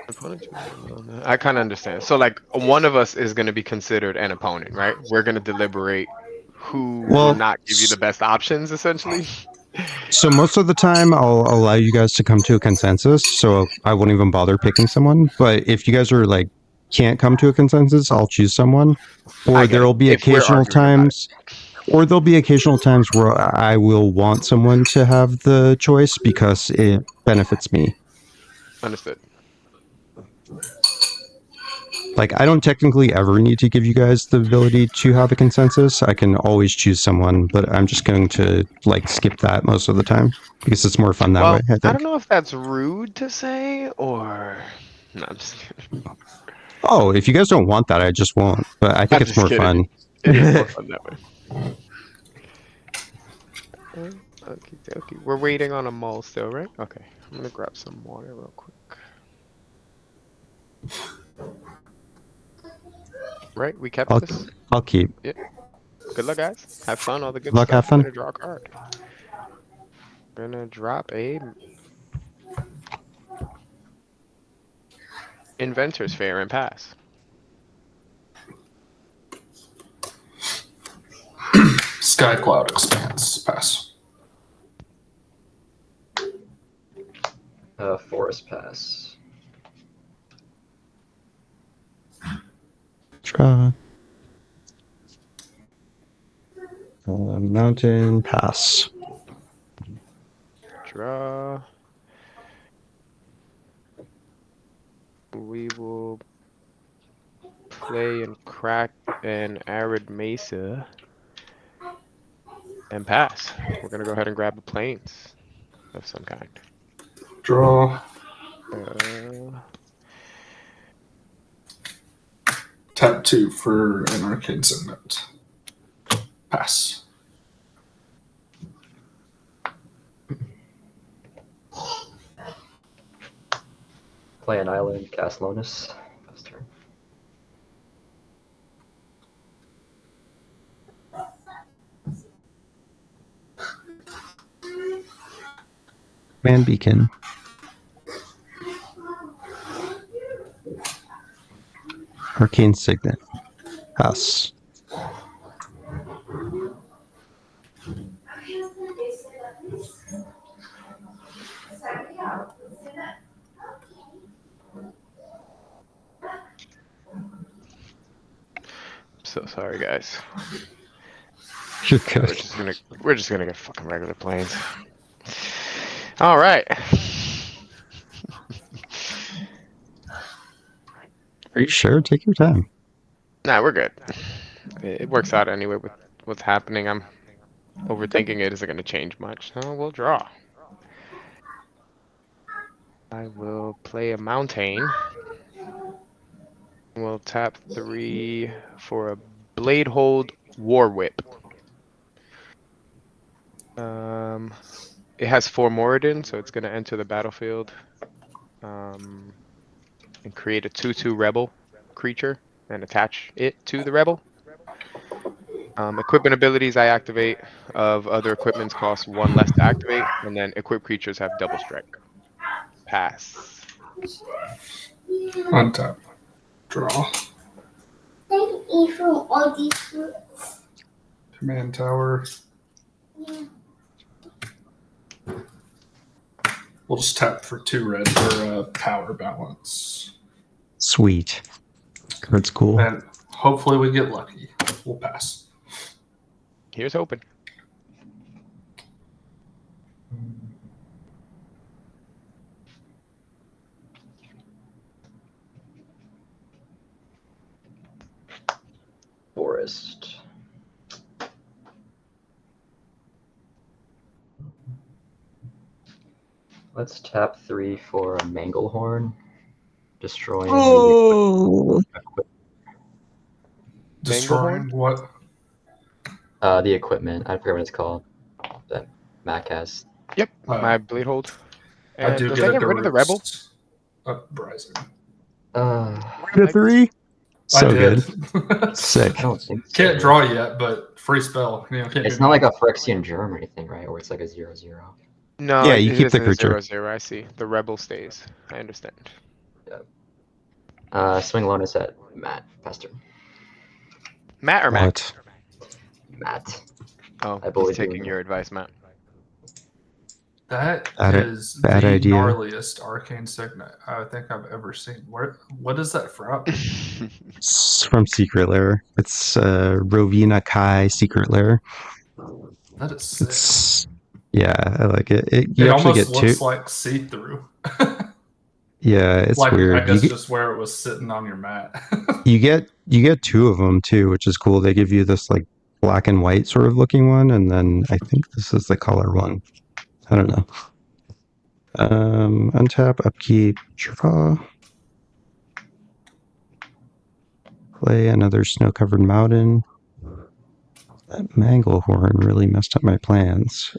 I kind of understand. So like one of us is going to be considered an opponent, right? We're going to deliberate who will Well, not give you the best options, essentially. so most of the time I'll allow you guys to come to a consensus, so I won't even bother picking someone. But if you guys are like can't come to a consensus, I'll choose someone. I Or get it. there'll be If we're occasional arguing about it. times where I will want someone to have the choice because it benefits me. Understood. Like I don't technically ever need to give you guys the ability to have a consensus. I can always choose someone, but I'm just going to like skip that most of the time because it's more fun that way, Well, I I don't think. know if that's rude to say or... No, I'm just kidding. Oh, if you guys don't want that, I just won't. But I think I'm it's just more kidding. fun. It is more fun that way. Okay, okay. We're waiting on a mole still, right? Okay. I'm gonna grab some water real quick. Right? We kept this? I'll keep. Yeah. Good luck, guys. Have fun, all the good Good luck, stuff. have I'm fun. gonna draw a card. Gonna drop a Inventor's Fair and pass. Sky Cloud Expanse. Pass. Forest pass. Draw. Mountain pass. Draw. We will play and crack an Arid Mesa and pass. We're gonna go ahead and grab a Plains of some kind. Draw. Tap 2 for an Arcane Segment. Pass. Play an island, cast Lonis. First turn. Man Beacon. Arcane Signet. Pass. So sorry, guys. You're good. We're just gonna get fucking regular Plains. All right. Are you sure? Take your time. Nah, we're good. It works out anyway with what's happening. I'm overthinking it. Is it gonna change much? So we'll draw. I will play a Mountain. We'll tap 3 for a Bladehold War Whip. It has 4 Moradin, so it's gonna enter the battlefield and create a 2/2 Rebel creature and attach it to the Rebel. Equipment abilities I activate of other equipments cost 1 less to activate, and then equipped creatures have double strike. Pass. Untap. Draw. Command Tower. We'll just tap for 2 red for power balance. Sweet. Card's cool. And hopefully we get lucky. We'll pass. Here's hoping. Forest. Let's tap 3 for a Manglehorn. Destroying Oh! Destroying what? the equipment. I forget what it's called. That Mac has. Yep, my Bladehold. I do does get that get rid of the Rebel? Uprising. The 3? So I did. Good. Sick. I don't think so. Can't draw yet, but free spell. You know, It's not like a Phyrexian Germ or anything, right? Or it's like a 0/0. No, Yeah, it you keep the isn't a creature. 0/0. I see. The Rebel stays. I understand. Yeah. Swing Lonis at Matt. Pastor. Matt or Mac? What? Matt. Oh, I he's believe taking you. your advice, Matt. That Bad, is bad the idea. gnarliest arcane signet I think I've ever seen. What is that from? It's from Secret Lair. It's Rovina Kai Secret Lair. That is sick. It's yeah, I like it. You It actually almost get two. looks like see-through. Yeah, it's Like, I weird. guess just where it was sitting on your mat. You get two of them too, which is cool. They give you this like black and white sort of looking one, and then I think this is the color one. I don't know. Untap, upkeep, draw. Play another snow-covered mountain. That Manglehorn really messed up my plans.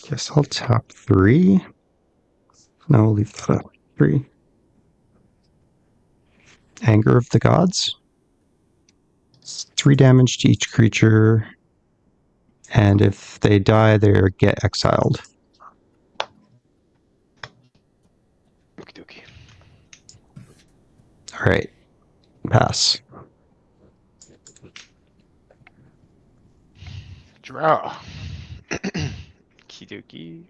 Guess I'll tap 3. No, I'll leave that 3. Anger of the Gods. 3 damage to each creature. And if they die, they get exiled. Okie dokie. All right. Pass. Draw. Kidoki.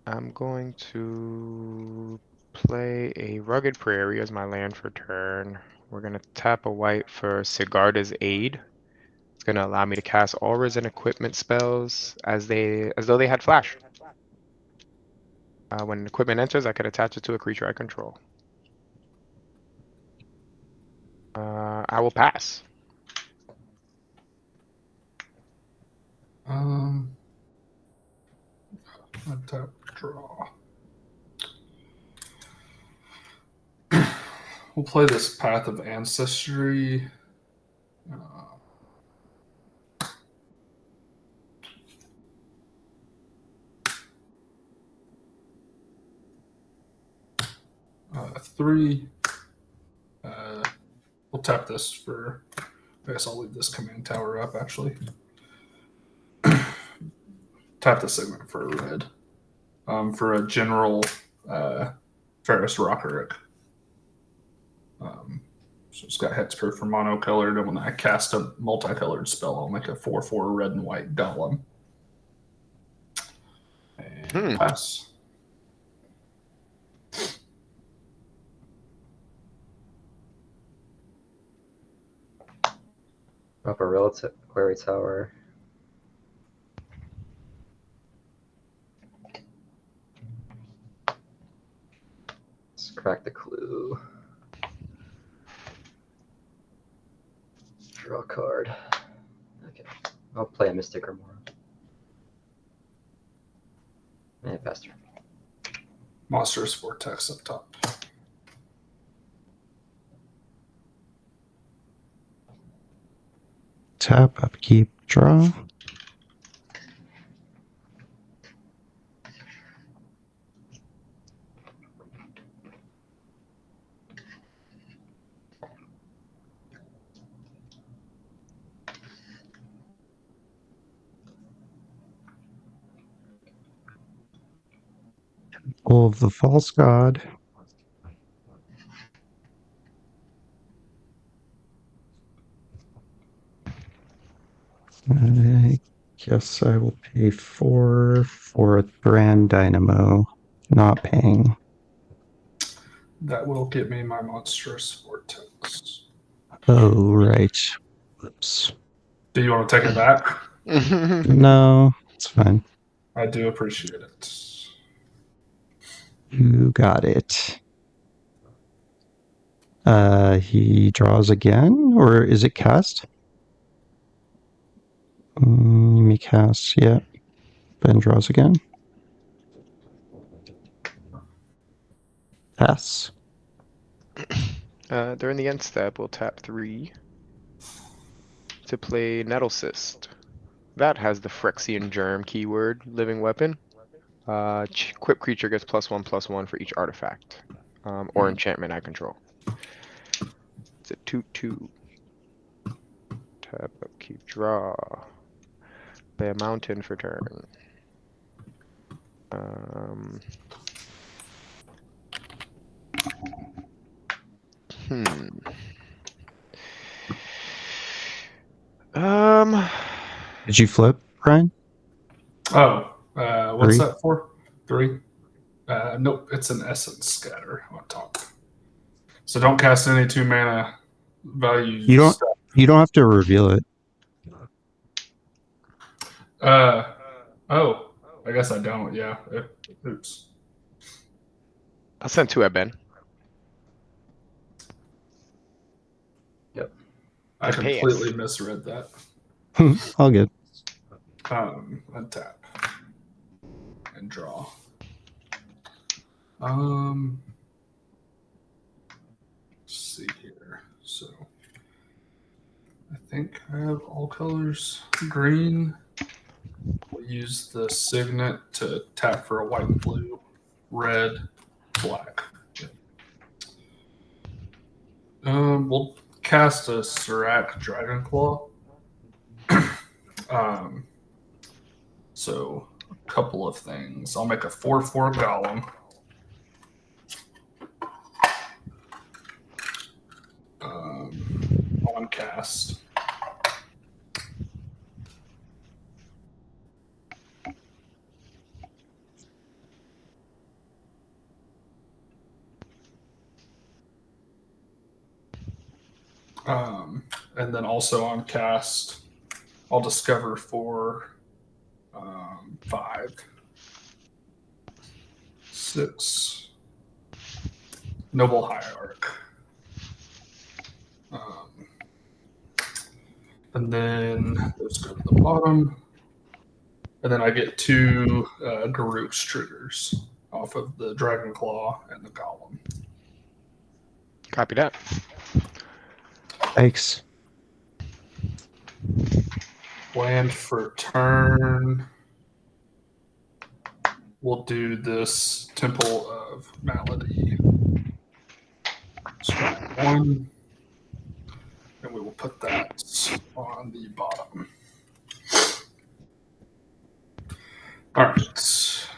I'm going to play a Rugged Prairie as my land for turn. We're gonna tap a white for Sigarda's Aid. It's gonna allow me to cast auras and equipment spells as though they had flash. When equipment enters, I can attach it to a creature I control. I will pass. Untap, draw. We'll play this Path of Ancestry. Three. We'll tap this for. I guess I'll leave this command tower up actually. Tap the segment for a red. For a general Ferris Rockerick. So it's got hexproof for monocolored, and when I cast a multicolored spell, I'll make a 4/4 red and white golem. And pass. Up a relative query tower. Let's crack the clue. Draw a card. Okay. I'll play a Mystic Remora. And pass turn. Monstrous Vortex up top. Tap, upkeep, draw. Temple of the False God. I guess I will pay 4 for a Grand Dynamo. Not paying. That will get me my Monstrous Vortex. Oh, right. Oops. Do you want to take it back? No, it's fine. I do appreciate it. You got it. He draws again, or is it cast? You may cast, yeah. Ben draws again. Pass. During the end step, we'll tap 3 to play Nettle Cyst. That has the Phyrexian Germ keyword, living weapon. Equip creature gets +1/+1 for each artifact or enchantment I control. It's a 2/2. Tap upkeep, draw. Play a mountain for turn. Did you flip, Brian? Oh, what's 3? that for? 3? Nope, it's an essence scatter on top. So don't cast any 2 mana value You don't. stuff. You don't have to reveal it. Oh, I guess I don't. Yeah. Oops. I'll send 2 at Ben. Yep. I Pay completely us. misread that. All good. Untap and draw. Let's see here. So I think I have all colors. Green. We'll use the signet to tap for a white and blue. Red, black. We'll cast a Serac Dragonclaw. So a couple of things. I'll make a 4/4 golem. On cast. And then also on cast, I'll discover for 5, 6, Noble Hierarch. And then those go to the bottom. And then I get 2 Garruk's triggers off of the Dragon Claw and the Golem. Copy that. Thanks. Land for turn. We'll do this Temple of Malady. Strike 1. And we will put that on the bottom. All right.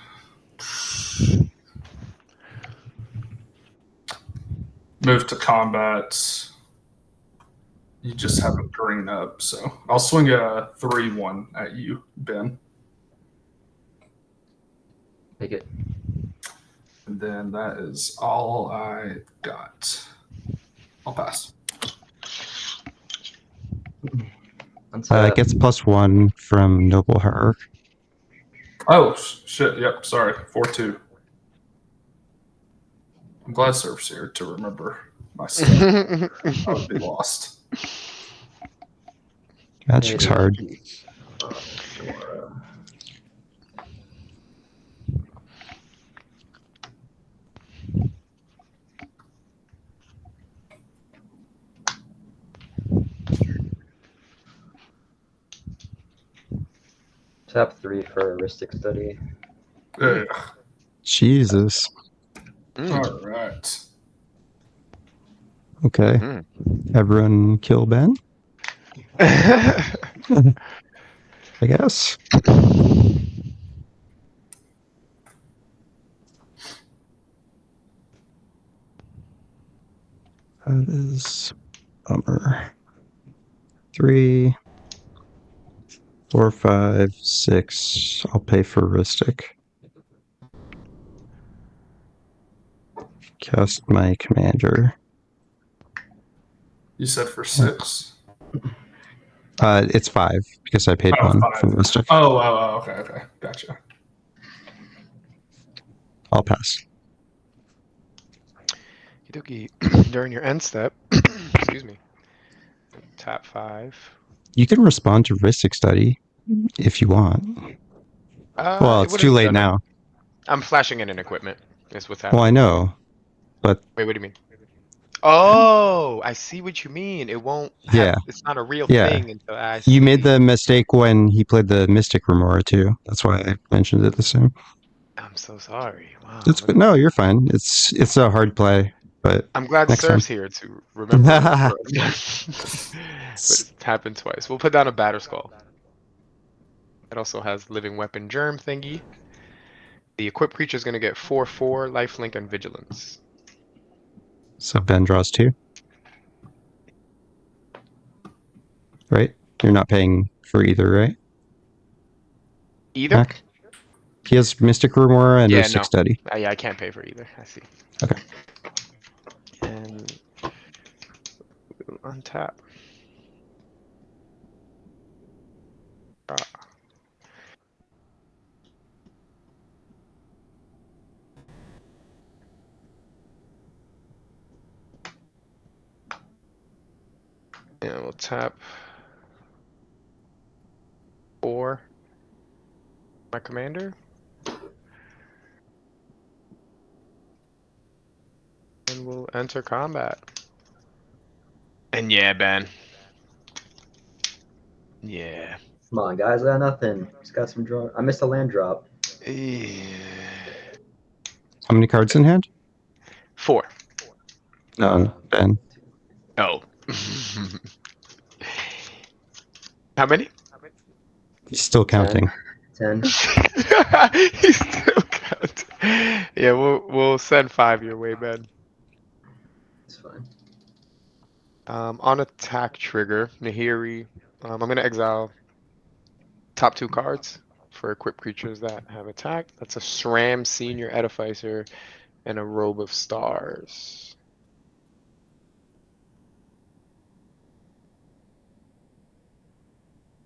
Move to combat. You just have a green up, so I'll swing a 3/1 at you, Ben. Take it. And then that is all I got. I'll pass. It gets +1 from Noble Hierarch. Oh, shit. Yep. Sorry. 4/2. I'm glad Surf's here to remember my stuff. I would be lost. Magic's hard. Tap 3 for Heuristic Study. Ugh. Jesus. All right. Okay. Everyone kill Ben? I guess. That is bummer. 3, 4, 5, 6. I'll pay for Ristic. Cast my commander. You said for 6? It's 5 because I paid 1 5. for Ristic. Oh, okay. Gotcha. I'll pass. During your end step, excuse me, tap 5. You can respond to Ristic Study if you want. Well, it's too late now. I'm flashing in an equipment. Is what's happening. Well, I know, but Wait, what do you mean? Oh, I see what you mean. It won't. Yeah. It's not a real Yeah. thing until I. you made the mistake when he played the Mystic Remora too. That's why I mentioned it the same. Oh I'm so sorry. Wow. It's no, you're fine. It's a hard play, but I'm glad next time. Surf's here to remember. But it's happened twice. We'll put down a Batter Skull. It also has Living Weapon Germ thingy. The equipped creature is going to get 4/4, lifelink, and vigilance. So Ben draws 2. Right? You're not paying for either, right? Either? Mac? He has Mystic Remora and Yeah, a 6 no. Study. Yeah, I can't pay for either. I see. Okay. And we'll untap. And we'll tap 4. My commander. And we'll enter combat. And yeah, Ben. Yeah. Come on, guys, I got nothing. Just got some draw. I missed a land drop. Yeah. How many cards in hand? 4. No, Ben. Oh. How many? He's still counting. 10. He's still counting. Yeah, we'll send 5 your way, Ben. It's fine. On attack trigger, Nahiri. I'm gonna exile top 2 cards for equipped creatures that have attack. That's a SRAM Senior Edificer and a Robe of Stars.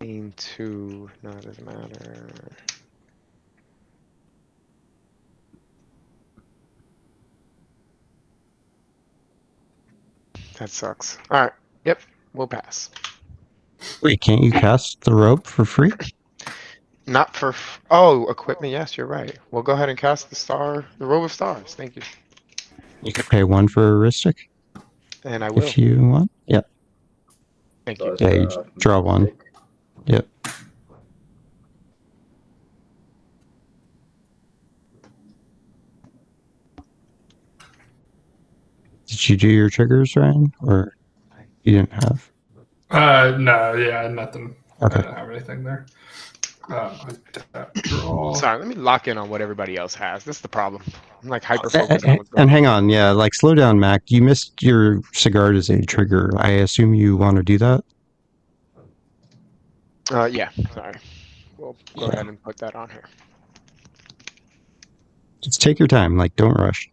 Main 2, no, it doesn't matter. That sucks. Alright, yep, we'll pass. Wait, can't you cast the rope for free? Not for, oh, equipment, yes, you're right. We'll go ahead and cast the Robe of Stars, thank you. You could pay 1 for a Heuristic And I will, if you want. Yeah. thank you. Yeah, you draw 1. Yep. Did you do your triggers, Ryan? Or you didn't have? No, yeah, nothing. Okay. I didn't have anything there. Draw. Sorry, let me lock in on what everybody else has. This is the problem. I'm like hyper focused on what's going And on. hang on, yeah, like slow down, Mac. You missed your cigar as a trigger. I assume you want to do that? Yeah, sorry. We'll go ahead and put that on here. Just take your time, like don't rush.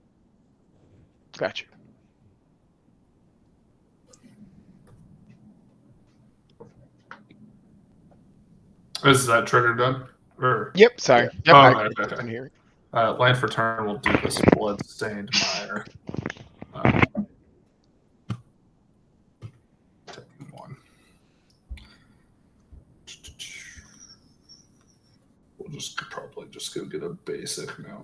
Gotcha. Is that trigger done? Or Yep, sorry. Yep, Oh, I okay, okay. can hear it. land for turn will do this blood-stained mire. Taking 1. We'll probably just go get a basic now.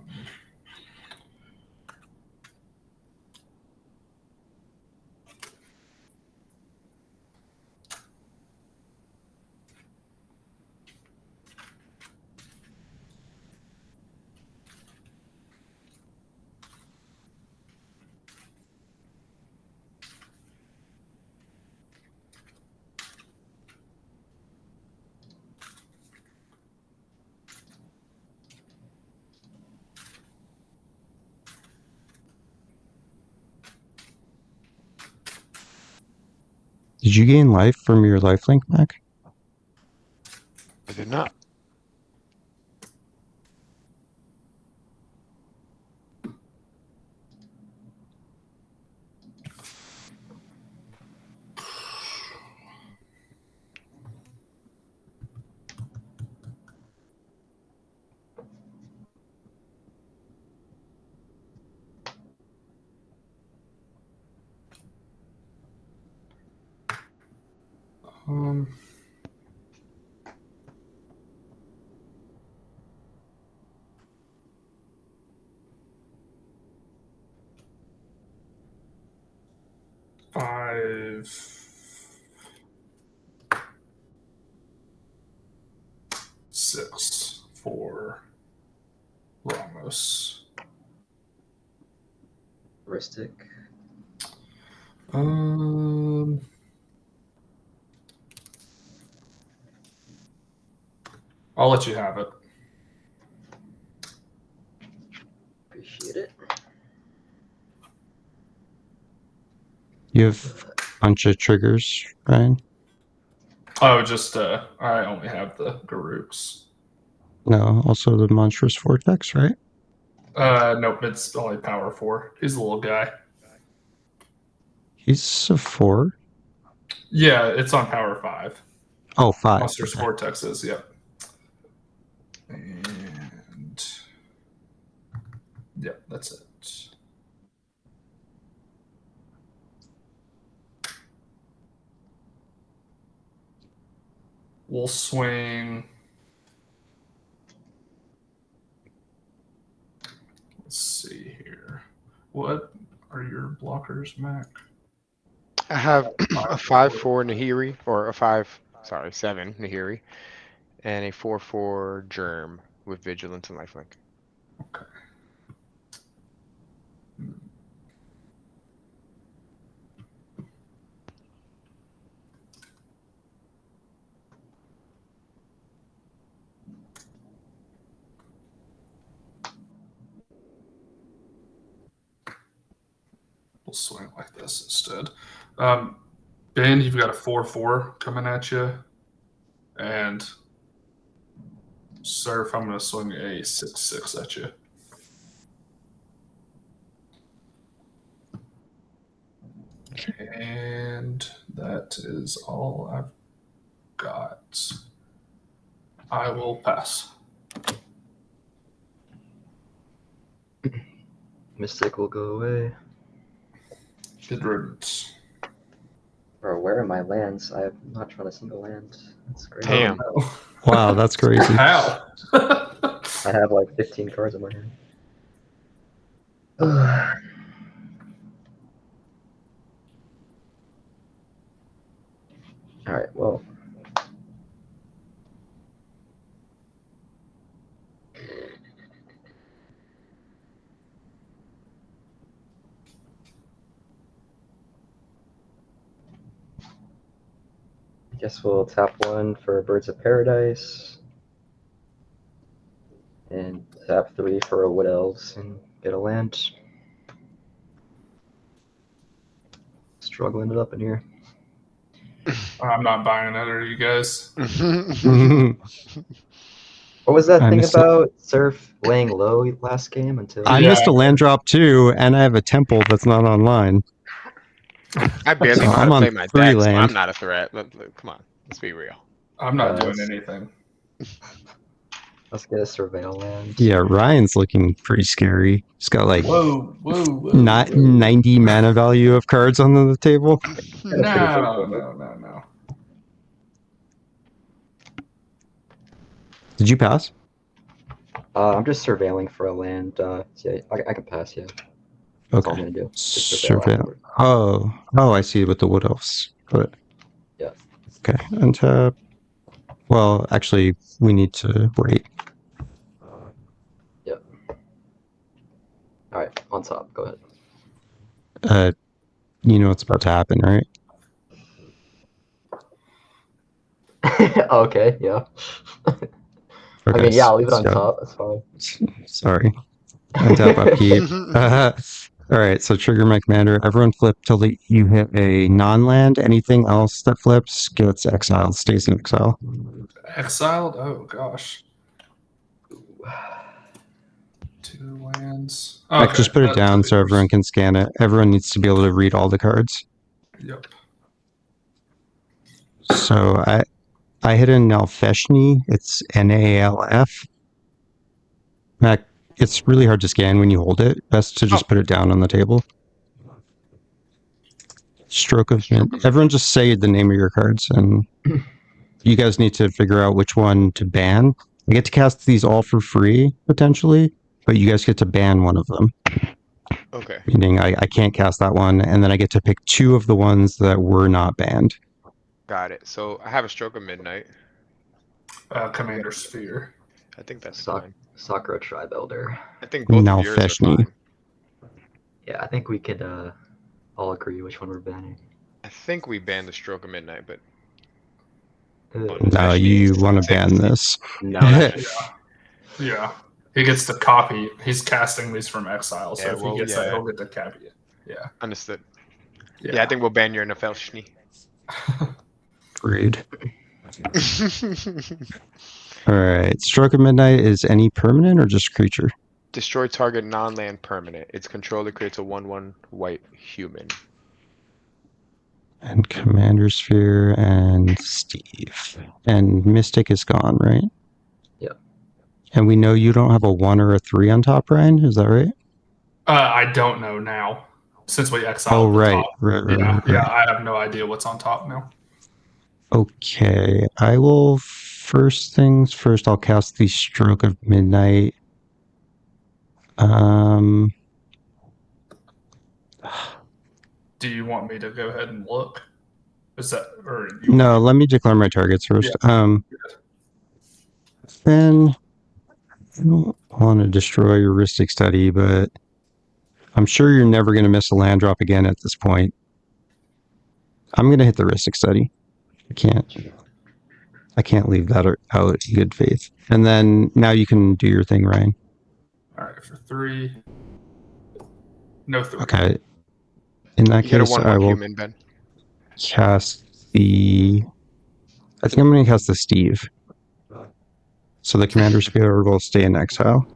Did you gain life from your lifelink, Mac? I did not. Um, Five, 6 for Ramos. Ramos. Ristic. I'll let you have it. Appreciate it. You have a bunch of triggers, Ryan? Oh, just I only have the Garuks. No, also the monstrous vortex, right? Nope, it's only power 4. He's a little guy. He's a 4. Yeah, it's on power 5. Oh, 5. Monsters Okay. Vortexes, yep. And yep, that's it. We'll swing. Let's see here. What are your blockers, Mac? I have a 5/4 Nahiri, or a 7 Nahiri, and a 4/4 Germ with Vigilance and Lifelink. Okay. We'll swing like this instead. Ben, you've got a 4/4 coming at you. And Surf, I'm going to swing a 6/6 at you. And that is all I've got. I will pass. Mystic will go away. Good riddance. Bro, where are my lands? I have not drawn a single land. That's great. Damn. Oh, Wow, that's crazy. no. How? I have like 15 cards in my hand. Alright, well. I guess we'll tap 1 for Birds of Paradise. And tap 3 for a Wood Elves and get a land. Struggling it up in here. I'm not buying it, are you guys? What was that I thing missed it. about Surf laying low last game until I Yeah. missed a land drop too, and I have a temple that's not online. I barely So know how I'm to on play my 3 deck, so land. I'm not a threat. Come on, let's be real. I'm not doing Yes. anything. Let's get a Surveil land. Yeah, Ryan's looking pretty scary. He's got like Whoa, whoa, whoa. not whoa. 90 mana value of cards on the table. No. Did you pass? I'm just surveilling for a land. Yeah, I can pass, yeah. That's all I'm Okay. gonna do. Just surveil Surveil. afterward. Oh, I see with the Wood Elves. But Yeah. okay, untap. Well, actually, we need to wait. Yep. Alright, on top, go ahead. You know what's about to happen, right? Okay, yeah. Okay, I mean, yeah, I'll leave it on so- top. That's fine. Sorry. Untap, upkeep. All right, so trigger my commander. Everyone flip till you hit a non-land. Anything else that flips gets exiled, stays in exile. Exiled? Oh, gosh. 2 lands. I just put it that down so triggers. everyone can scan it. Everyone needs to be able to read all the cards. Yep. So I hit a Nalfeshni. It's NALF. Mac, it's really hard to scan when you hold it. Best to just put it down on the table. Stroke of Mint. Everyone just say the name of your cards, and you guys need to figure out which one to ban. I get to cast these all for free, potentially, but you guys get to ban one of them. Okay. Meaning I can't cast that one, and then I get to pick 2 of the ones that were not banned. Got it. So I have a Stroke of Midnight. Commander Sphere. I think that's Soc- fine. Sakura Tribe Elder. I think both Now of yours are Feshni. fine. Yeah, I think we could all agree which one we're banning. I think we banned the Stroke of Midnight, but Ugh. No, Feshni you is want to safe ban keep. this. No, Yeah. He gets to copy. He's casting these from exile, so Yeah, if he well, gets that, yeah. he'll get to copy it. Yeah. Understood. Yeah, I think we'll ban your NFL Feshni. Rude. Alright, Stroke of Midnight is any permanent or just creature? Destroy target non-land permanent. Its controller creates a 1/1 white human. And Commander Sphere and Steve. And Mystic is gone, right? Yep. And we know you don't have a 1 or a 3 on top, Ryan, is that right? I don't know now, since we exiled Oh, the right. top. Right. Yeah, I have no idea what's on top now. Okay, I will, first things first, I'll cast the Stroke of Midnight. Do you want me to go ahead and look? Is that or No, let me declare my targets first. Then I don't want to destroy your Ristic Study, but I'm sure you're never going to miss a land drop again at this point. I'm going to hit the Ristic Study. I can't leave that out in good faith. And then now you can do your thing, Ryan. All right, for 3. No 3. Okay. In that You get a case, 1/1 I will human, Ben. cast the... I think I'm going to cast the Steve. So the Commander Sphere will stay in exile.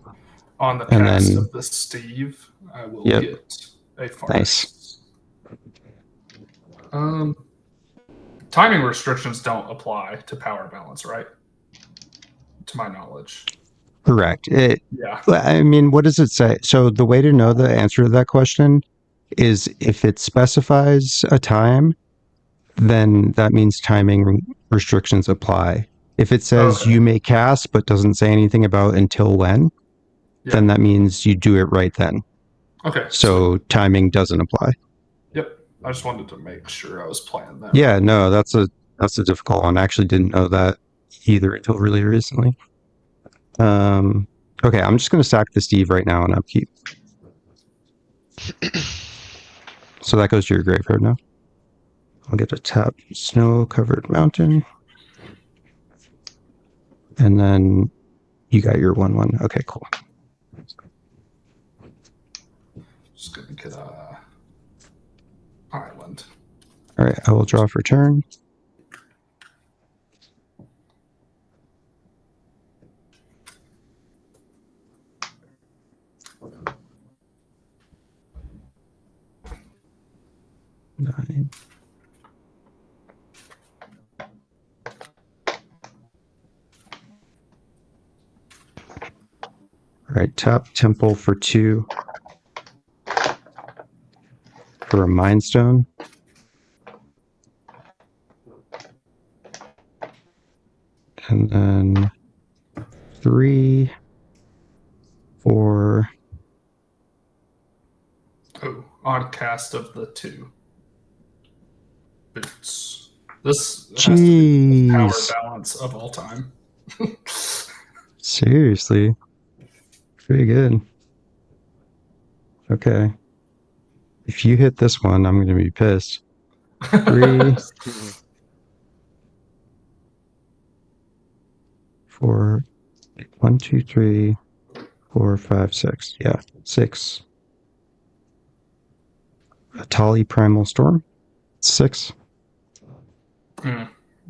On the And cast then- of the Steve, I will Yep. get a farce. Nice. Timing restrictions don't apply to power balance, right? To my knowledge. Correct. Yeah. I mean, what does it say? So the way to know the answer to that question is if it specifies a time, then that means timing restrictions apply. If it says Okay. you may cast but doesn't say anything about until when, then that means you do it right then. Okay. So timing doesn't apply. Yep. I just wanted to make sure I was playing that. Yeah, no, that's a difficult one. I actually didn't know that either until really recently. Okay, I'm just going to sack the Steve right now and upkeep. So that goes to your graveyard now. I'll get a tap snow-covered mountain. And then you got your 1/1. Okay, cool. Just gonna get a island. All right, I will draw for turn. Nine. All right, tap temple for 2. For a Mind Stone. And then 3, 4. Oh, odd cast of the 2. Boots. This has to be the best Jeez. power balance of all time. Seriously. Pretty good. Okay. If you hit this one, I'm going to be pissed. 3, 4, 1, 2, 3, 4, 5, 6. Yeah, 6. Atali Primal Storm. 6.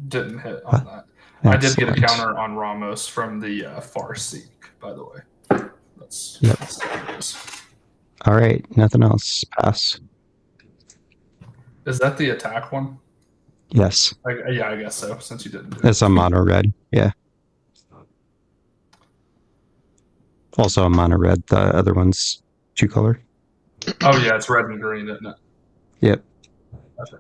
Didn't hit on that. I did get a Excellent. counter on Ramos from the Farseek, by the way. That's Yep. what it is. All right, nothing else. Pass. Is that the attack one? Yes. Yeah, I guess so, since you didn't do It's a mono red. Yeah. Also a mono red. The other one's 2 color. Oh, yeah, it's red and green, isn't it? Yep. Okay.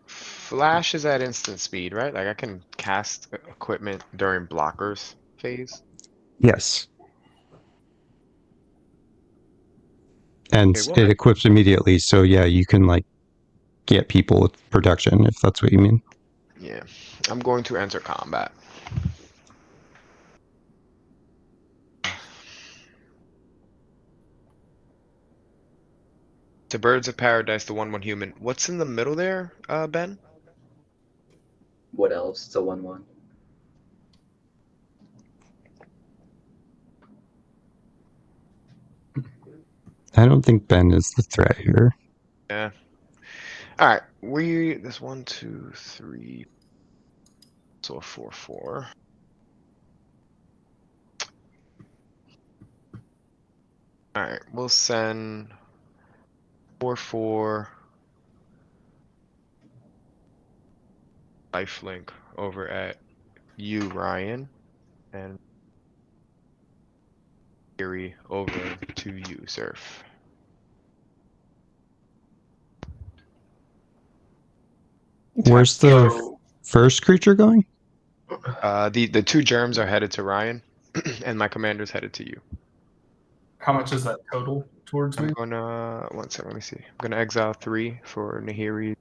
Flash is at instant speed, right? Like I can cast equipment during blockers phase. Yes. And Okay, well, it equips immediately, so yeah, you can like get people with production if that's what you mean. Yeah. I'm going to enter combat. To Birds of Paradise, the 1/1 human. What's in the middle there, Ben? What else? It's a 1/1. I don't think Ben is the threat here. Yeah. All right. There's 1, 2, 3. So a 4/4. All right. We'll send 4/4 lifelink over at you, Ryan, and Nahiri over to you, Surf. Where's the first creature going? The 2 germs are headed to Ryan, and my commander's headed to you. How much is that total towards me? I'm gonna 1 second. Let me see. I'm gonna exile 3 for Nahiri.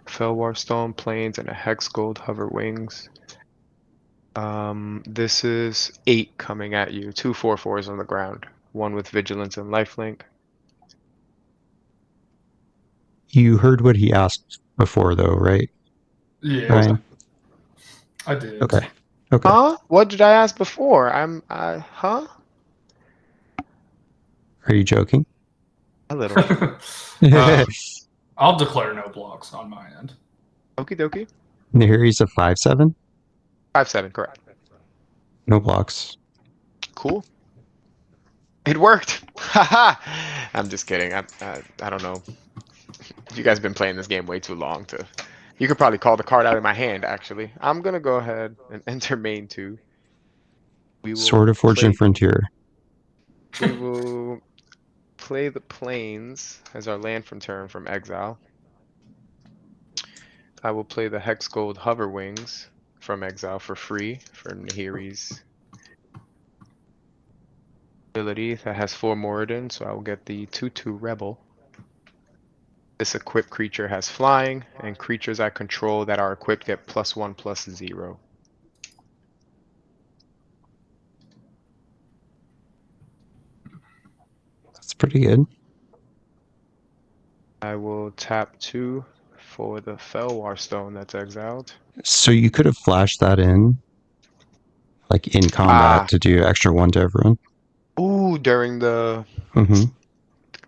Felwar Stone Plains and a Hex Gold Hover Wings. This is 8 coming at you. 2 4/4s on the ground. 1 with Vigilance and Lifelink. You heard what he asked before, though, right? Yeah, Ryan? I did. Okay. Okay. Huh? What did I ask before? Huh? Are you joking? A little. I'll declare no blocks on my end. Okie dokie. Nahiri's a 5/7? 5/7, correct. No blocks. Cool. It worked. Haha. I'm just kidding. I don't know. You guys have been playing this game way too long to. You could probably call the card out of my hand, actually. I'm gonna go ahead and enter main 2. We will Sword of Fortune Frontier. We will play the Plains as our land from turn from exile. I will play the Hex Gold Hover Wings from exile for free for Nahiri's ability that has 4 Moradin, so I will get the 2/2 Rebel. This equipped creature has flying, and creatures I control that are equipped get +1/+0. That's pretty good. I will tap 2 for the Felwar Stone that's exiled. So you could have flashed that in, like in combat, to do extra 1 to everyone. Ooh, during the Mm-hmm.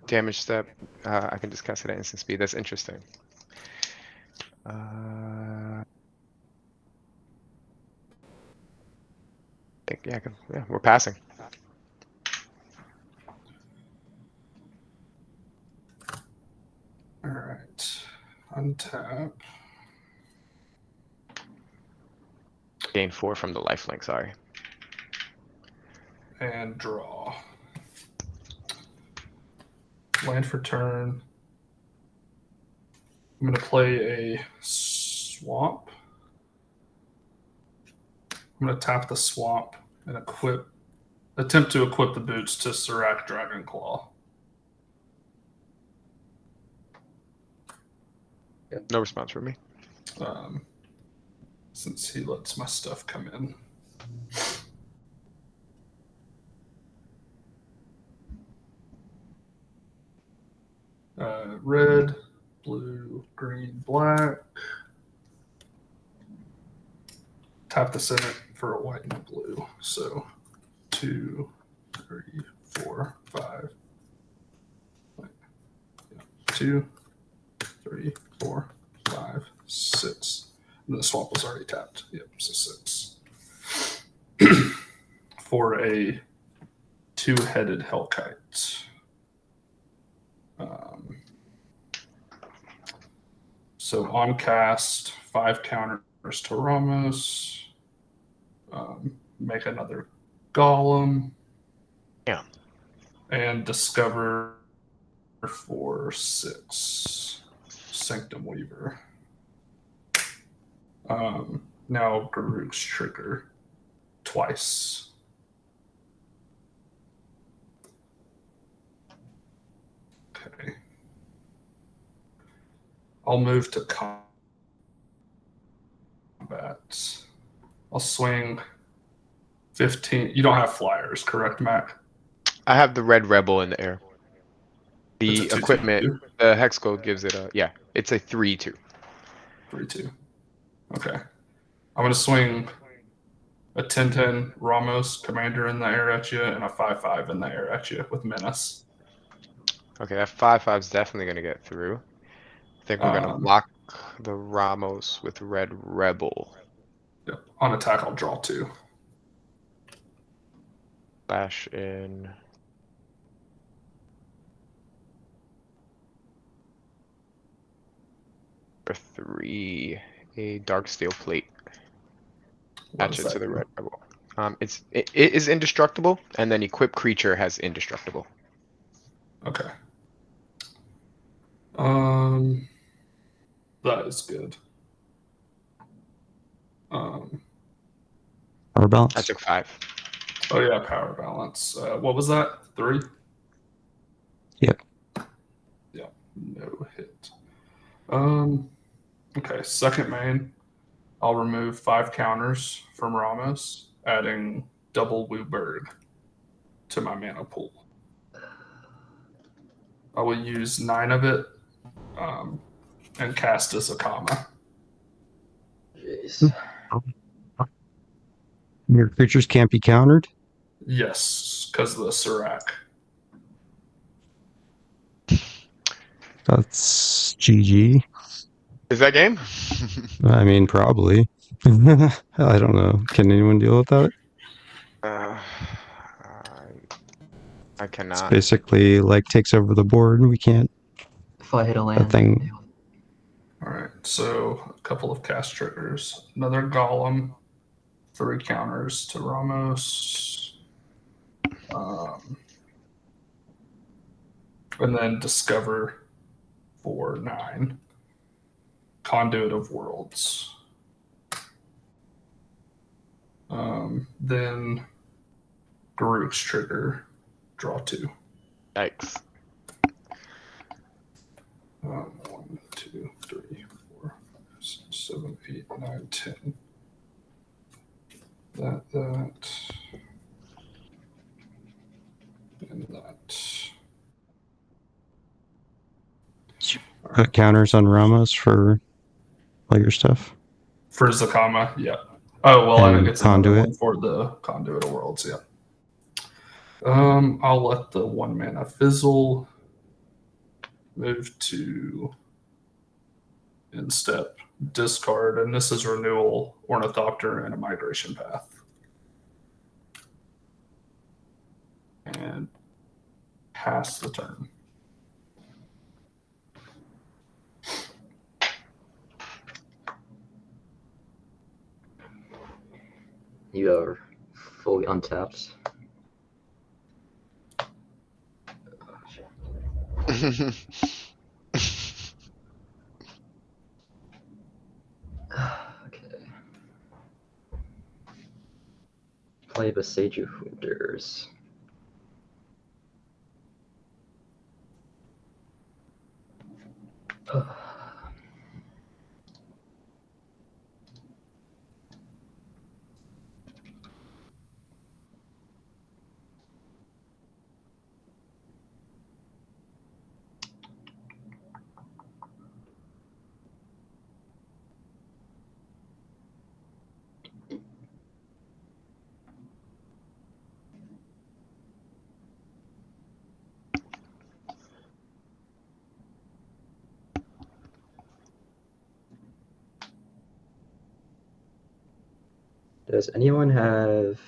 damage step, I can just cast it at instant speed. That's interesting. Yeah, we're passing. All right. Untap. Gain 4 from the lifelink, sorry. And draw. Land for turn. I'm going to play a swamp. I'm going to tap the swamp and attempt to equip the boots to Serac Dragonclaw. No response from me. Since he lets my stuff come in. Red, blue, green, black. Tap the center for a white and a blue. So 2, 3, 4, 5. 2, 3, 4, 5, 6. And the swamp was already tapped. Yep, so 6. For a 2-headed Hellkite. So on cast, 5 counters to Ramos. Make another Golem. Yeah. And discover for 6. Sanctum Weaver. Now Garuk's trigger twice. Okay. I'll move to I'll swing 15. You don't have flyers, correct, Mac? I have the red rebel in the air. It's The a 2/2, equipment, the hex code gives it a, yeah, it's a 3/2. 3/2. Okay. I'm going to swing a 10/10 Ramos commander in the air at you and a 5/5 in the air at you with menace. Okay, that 5/5 is definitely gonna get through. I think we're gonna block the Ramos with red rebel. Yep. On attack, I'll draw 2. Bash in. For 3, a dark steel plate. What Attach does it to that the do? red rebel. It is indestructible, and then equip creature has indestructible. Okay. That is good. Power I balance. took 5. Oh yeah, power balance. What was that? 3? Yep. Yeah, no hit. Okay, second main. I'll remove 5 counters from Ramos, adding double Wooburg to my mana pool. I will use 9 of it and cast as a comma. Jeez. Your creatures can't be countered. Yes, because of the Serac. That's GG. Is that game? I mean, probably. I don't know. Can anyone deal with that? I It's cannot. basically like takes over the board. We can't. If I hit a That land, thing. All right, so a couple of cast triggers. Another Golem, 3 counters to Ramos. And then Discover for 9. Conduit of Worlds. Then Garuk's trigger, draw 2. Yikes. 1, 2, 3, 4, 5, 6, 7, 8, 9, 10. That, and that. Put counters on Ramos for all your stuff. For Zakama, yeah. Oh, well, And and it gets another Conduit. one for the Conduit of Worlds, yeah. I'll let the 1 mana fizzle move to in step, discard, and this is renewal, Ornithopter, and a migration path. And pass the turn. You are fully untapped. Okay. Play Besage of Winters. Does anyone have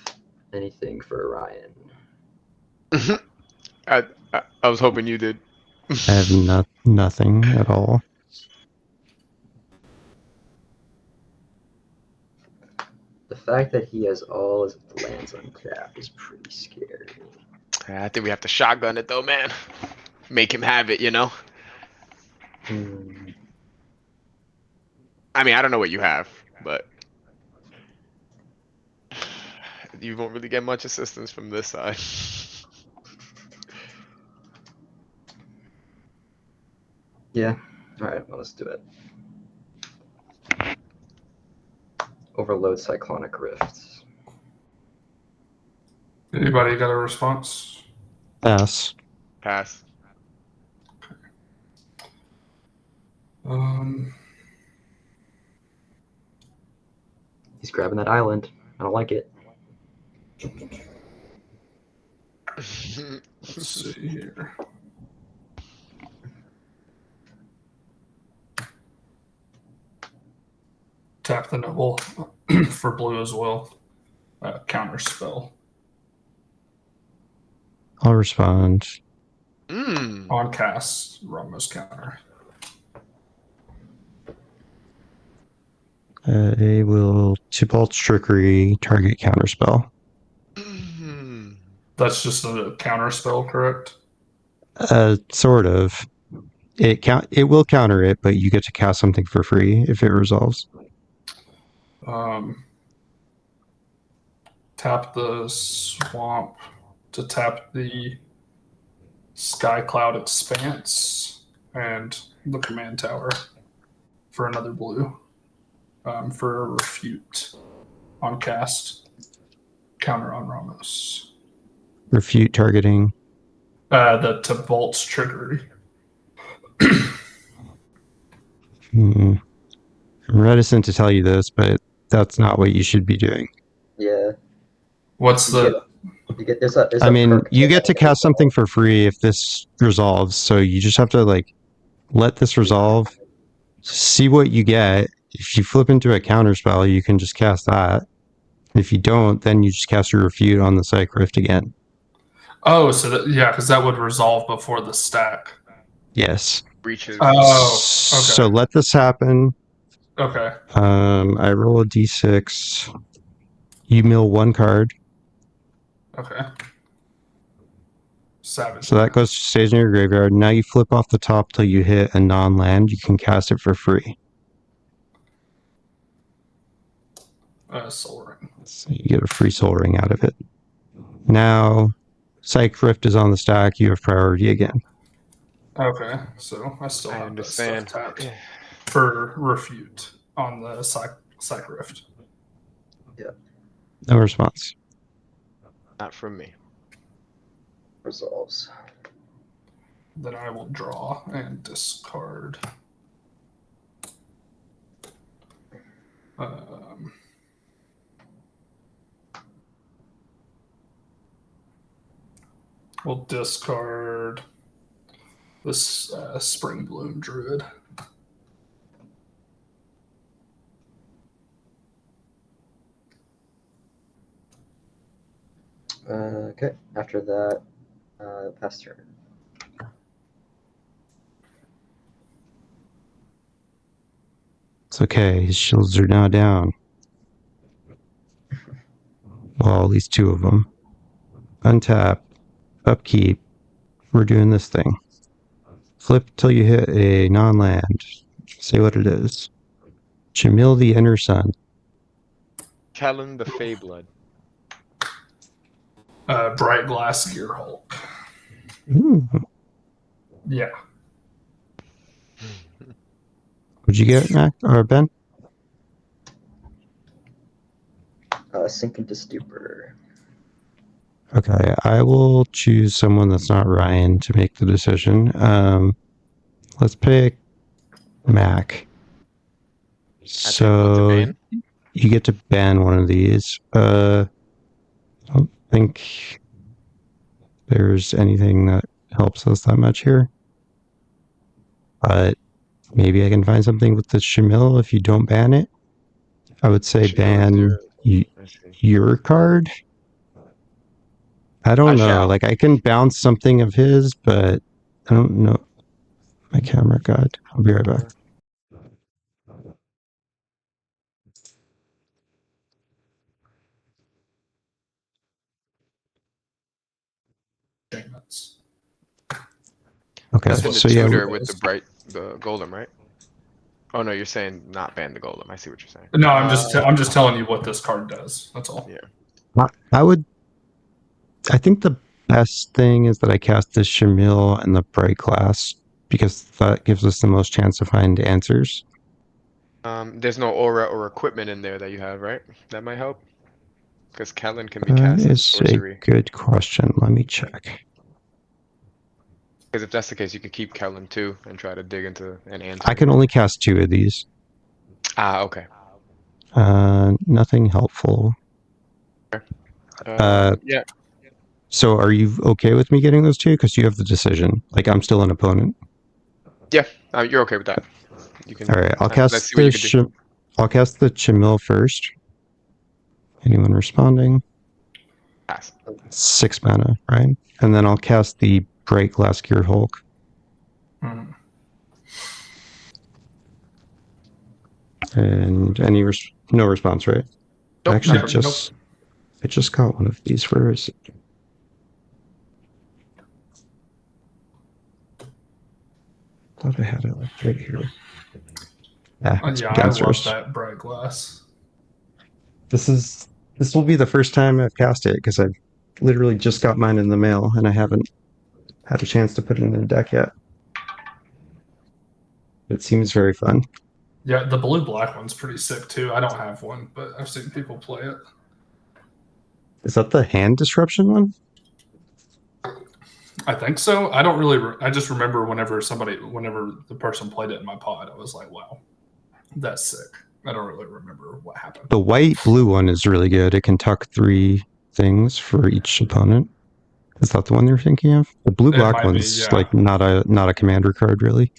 anything for Orion? I was hoping you did. I have nothing at all. The fact that he has all his lands untapped is pretty scary. I think we have to shotgun it though, man. Make him have it, you know? I mean, I don't know what you have, but you won't really get much assistance from this side. Yeah. All right. Well, let's do it. overload Cyclonic Rifts. Anybody got a response? Pass. Pass. He's grabbing that island. I don't like it. Let's see here. Tap the Noble for blue as well. Counter spell. I'll respond. On cast, Ramos counter. I will Tybalt's Trickery, target counterspell. That's just a counter spell, correct? Sort of. It will counter it, but you get to cast something for free if it resolves. Tap the swamp to tap the Sky Cloud Expanse and the command tower for another blue. For a refute on cast. Counter on Ramos. Refute targeting. The Tybalt's Trickery. I'm reticent to tell you this, but that's not what you should be doing. Yeah. What's the... You get there's a I mean, perk you to get to that. cast something for free if this resolves, so you just have to like let this resolve, see what you get. If you flip into a counter spell, you can just cast that. If you don't, then you just cast your refute on the Psych Rift again. Oh, so that, yeah, because that would resolve before the stack. Yes. Breaches. Oh, So okay. let this happen. Okay. I roll a d6. You mill one card. Okay. Savage. So that stays in your graveyard. Now you flip off the top till you hit a non-land. You can cast it for free. Soul Ring. So you get a free Soul Ring out of it. Now, Psych Rift is on the stack. You have priority again. Okay, so I still I have that stuff understand. tapped for refute on the Psych Rift. No response. Not from me. Resolves. Then I will draw and discard. We'll discard this Spring Bloom Druid. Okay. After that, pass turn. It's okay. His shields are now down. Well, at least two of them. Untap. Upkeep. We're doing this thing. Flip till you hit a non-land. Say what it is. Jamil the Inner Sun. Kellen the Feyblood. Bright Glass Gear Hulk. Ooh. Yeah. What'd you get, Mac or Ben? Sink into stupor. Okay, I will choose someone that's not Ryan to make the decision. Let's pick Mac. So you get to ban one of these. I don't think there's anything that helps us that much here. But maybe I can find something with the Shamil if you don't ban it. I would say ban your card. I don't know. Like, I can bounce something of his, but I don't know. My camera god. I'll be right back. Okay, That's in the so yeah, tutor with the golem, right? Oh no, you're saying not ban the golem. I see what you're saying. No, I'm just telling you what this card does. That's all. Yeah. I think the best thing is that I cast the Shamil and the Bright Glass because that gives us the most chance to find answers. There's no aura or equipment in there that you have, right? That might help. Because Kellen can be That cast as a is a sorcery. good question. Let me check. Because if that's the case, you could keep Kellen too and try to dig into an answer. I can only cast 2 of these. Ah, okay. Nothing helpful. Yeah. So are you okay with me getting those 2? Because you have the decision. Like, I'm still an opponent. Yeah. You're okay with that. You can. All right, I'll Let's cast see what you can do. I'll cast the Chimil first. Anyone responding? Pass. 6 mana, right? And then I'll cast the Bright Glass Gear Hulk. Hmm. And no response, right? Nope, Actually, not from me. I just got one of these first. Thought I had it like right here. It's Yeah, I love Gansers. that bright glass. This will be the first time I've cast it because I've literally just got mine in the mail and I haven't had a chance to put it in the deck yet. It seems very fun. Yeah, the blue-black one's pretty sick too. I don't have one, but I've seen people play it. Is that the hand disruption one? I think so. I don't really. I just remember whenever the person played it in my pod, I was like, "Wow, that's sick." I don't really remember what happened. The white-blue one is really good. It can tuck 3 things for each opponent. Is that the one you're thinking of? The blue-black one's like not a commander card, really.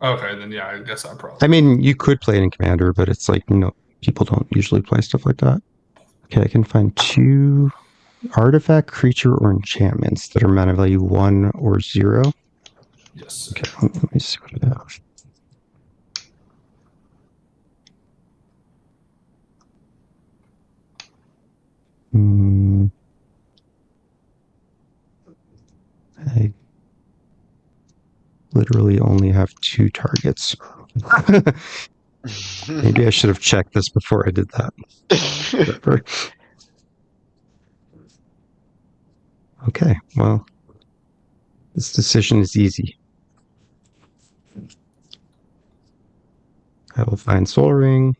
Okay, then yeah, I guess I probably. I mean, you could play it in commander, but it's like people don't usually play stuff like that. Okay, I can find 2 artifact, creature, or enchantments that are mana value 1 or 0. Yes. Okay, let me see what I have. I literally only have 2 targets. Maybe I should have checked this before I did that. Okay, well, this decision is easy. I will find Soul Ring.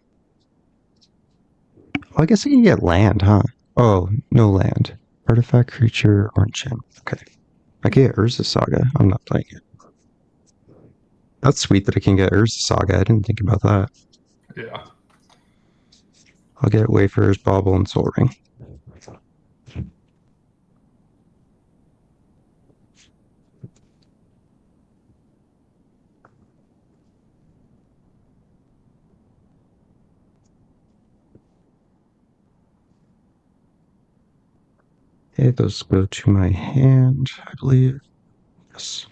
Well, I guess I can get land, huh? Oh, no land. Artifact, creature, or enchantment. Okay. I can get Urza Saga. I'm not playing it. That's sweet that I can get Urza Saga. I didn't think about that. Yeah. I'll get Wayfarer's Bauble and Soul Ring. Okay, those go to my hand, I believe. Yes.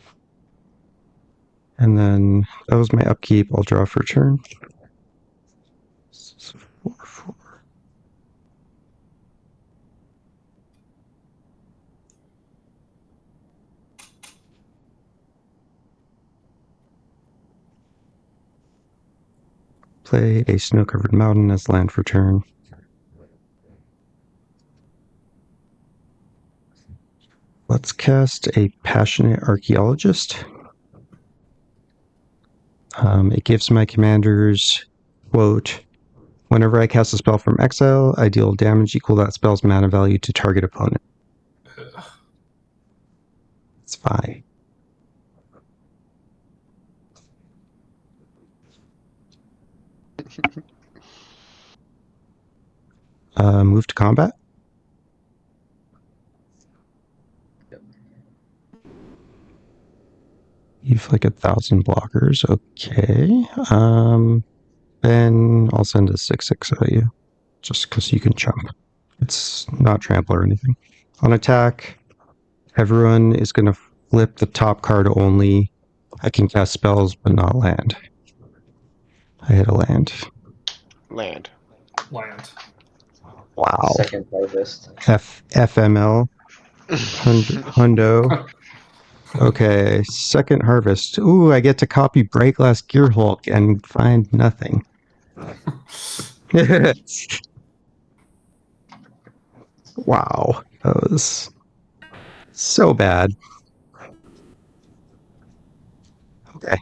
And then that was my upkeep. I'll draw for turn. 4/4. Play a snow-covered mountain as land for turn. Let's cast a Passionate Archaeologist. It gives my commanders, quote, whenever I cast a spell from exile, I deal damage equal to that spell's mana value to target opponent. It's fine. Move to combat. You've like 1,000 blockers. Okay. Then I'll send a 6/6 at you. Just because you can jump. It's not trample or anything. On attack, everyone is going to flip the top card only. I can cast spells, but not land. I hit a land. Land. Wow. Second harvest. FML. Hundo. Okay, second harvest. Ooh, I get to copy Bright Glass Gear Hulk and find nothing. Wow, that was so bad. Okay.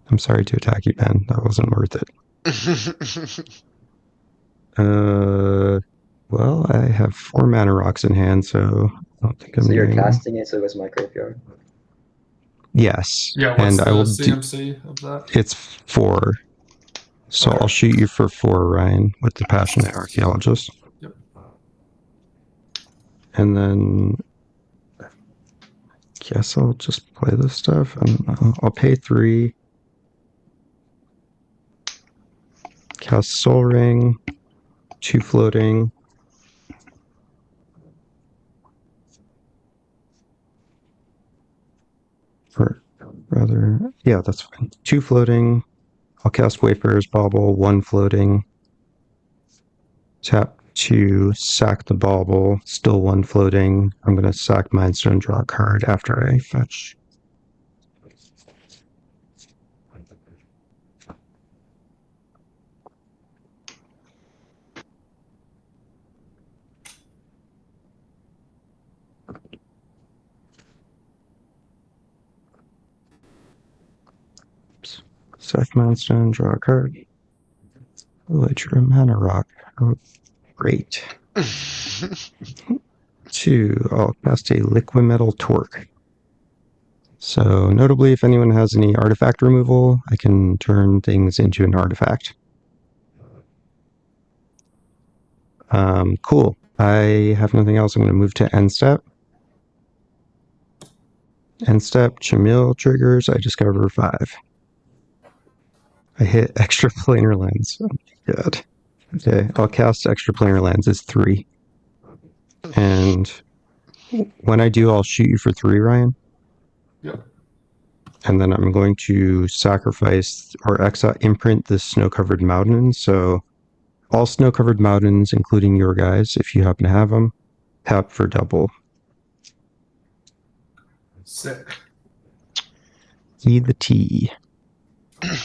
I'm sorry to attack you, Ben. That wasn't worth it. Well, I have 4 mana rocks in hand, so I don't think I'm So you're doing... casting it, so it goes to my graveyard. Yes. Yeah, what's and the I will do... CMC of that? It's 4. So Okay. I'll shoot you for 4, Ryan, with the Passionate Archaeologist. Yep. And then... guess I'll just play this stuff, and I'll pay 3. Cast Soul Ring, 2 floating. Or rather, yeah, that's fine. 2 floating. I'll cast Wayfarer's Bauble, 1 floating. Tap to sack the Bauble, still 1 floating. I'm going to sack Mindstone, draw a card after I fetch. Sack Mindstone, draw a card. Elytra Mana Rock. Oh, great. 2, I'll cast a Liquimetal Torque. So notably, if anyone has any artifact removal, I can turn things into an artifact. Cool. I have nothing else. I'm going to move to end step. End step, Chamil triggers. I discover 5. I hit extra planar lens. Oh my god. Okay, I'll cast extra planar lens as 3. And when I do, I'll shoot you for 3, Ryan. Yep. And then I'm going to sacrifice or imprint the snow-covered mountain. So all snow-covered mountains, including your guys, if you happen to have them, tap for double. Sick. E the T.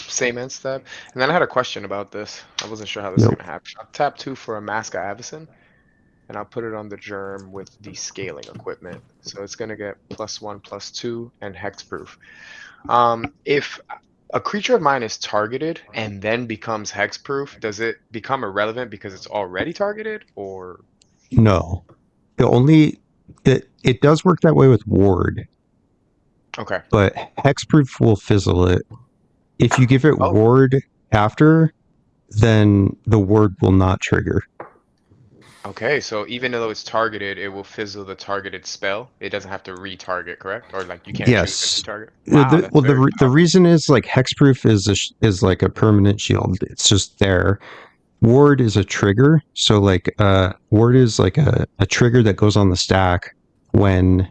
Same end step. And then I had a question about this. I wasn't sure how this Nope. was gonna happen. I'll tap 2 for a Mask of Avacyn, and I'll put it on the germ with the scaling equipment. So it's gonna get +1/+2 and hexproof. If a creature of mine is targeted and then becomes hexproof, does it become irrelevant because it's already targeted, or No. It does work that way with Ward, okay? but Hexproof will fizzle it. If you give it Oh. Ward after, then the Ward will not trigger. Okay, so even though it's targeted, it will fizzle the targeted spell. It doesn't have to retarget, correct? Or like you can't choose Yes. to retarget. Wow, that's very The powerful. reason is like Hexproof is like a permanent shield. It's just there. Ward is a trigger. So like Ward is like a trigger that goes on the stack when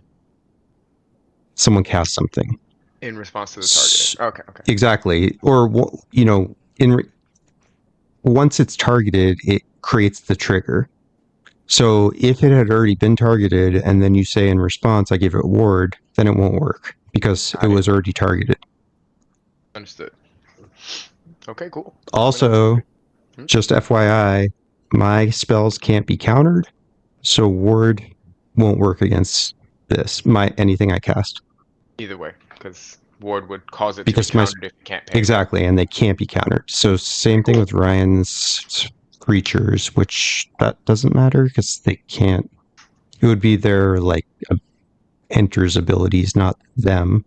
someone casts something. In response to the targeting. Okay. Exactly. Or once it's targeted, it creates the trigger. So if it had already been targeted and then you say in response, I give it Ward, then it won't work because it was already targeted. Understood. Okay, cool. Also, just FYI, my spells can't be countered, so Ward won't work against anything I cast. Either way, because Ward would cause it Because to be countered if you can't pay. Exactly, and they can't be countered. So same thing with Ryan's creatures, which that doesn't matter because they can't. It would be their like enters abilities, not them.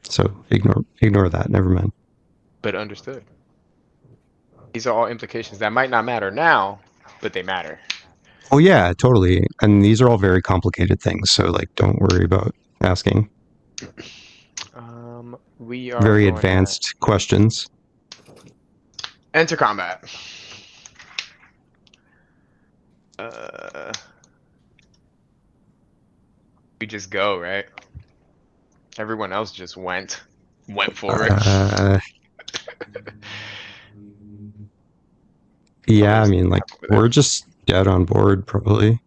So ignore that. Never mind. But understood. These are all implications that might not matter now, but they matter. Oh yeah, totally. And these are all very complicated things. So like, don't worry about asking. We are Very going advanced questions. Enter combat. We just go, right? Everyone else just went for it. Yeah, I mean, like we're just dead on board, probably.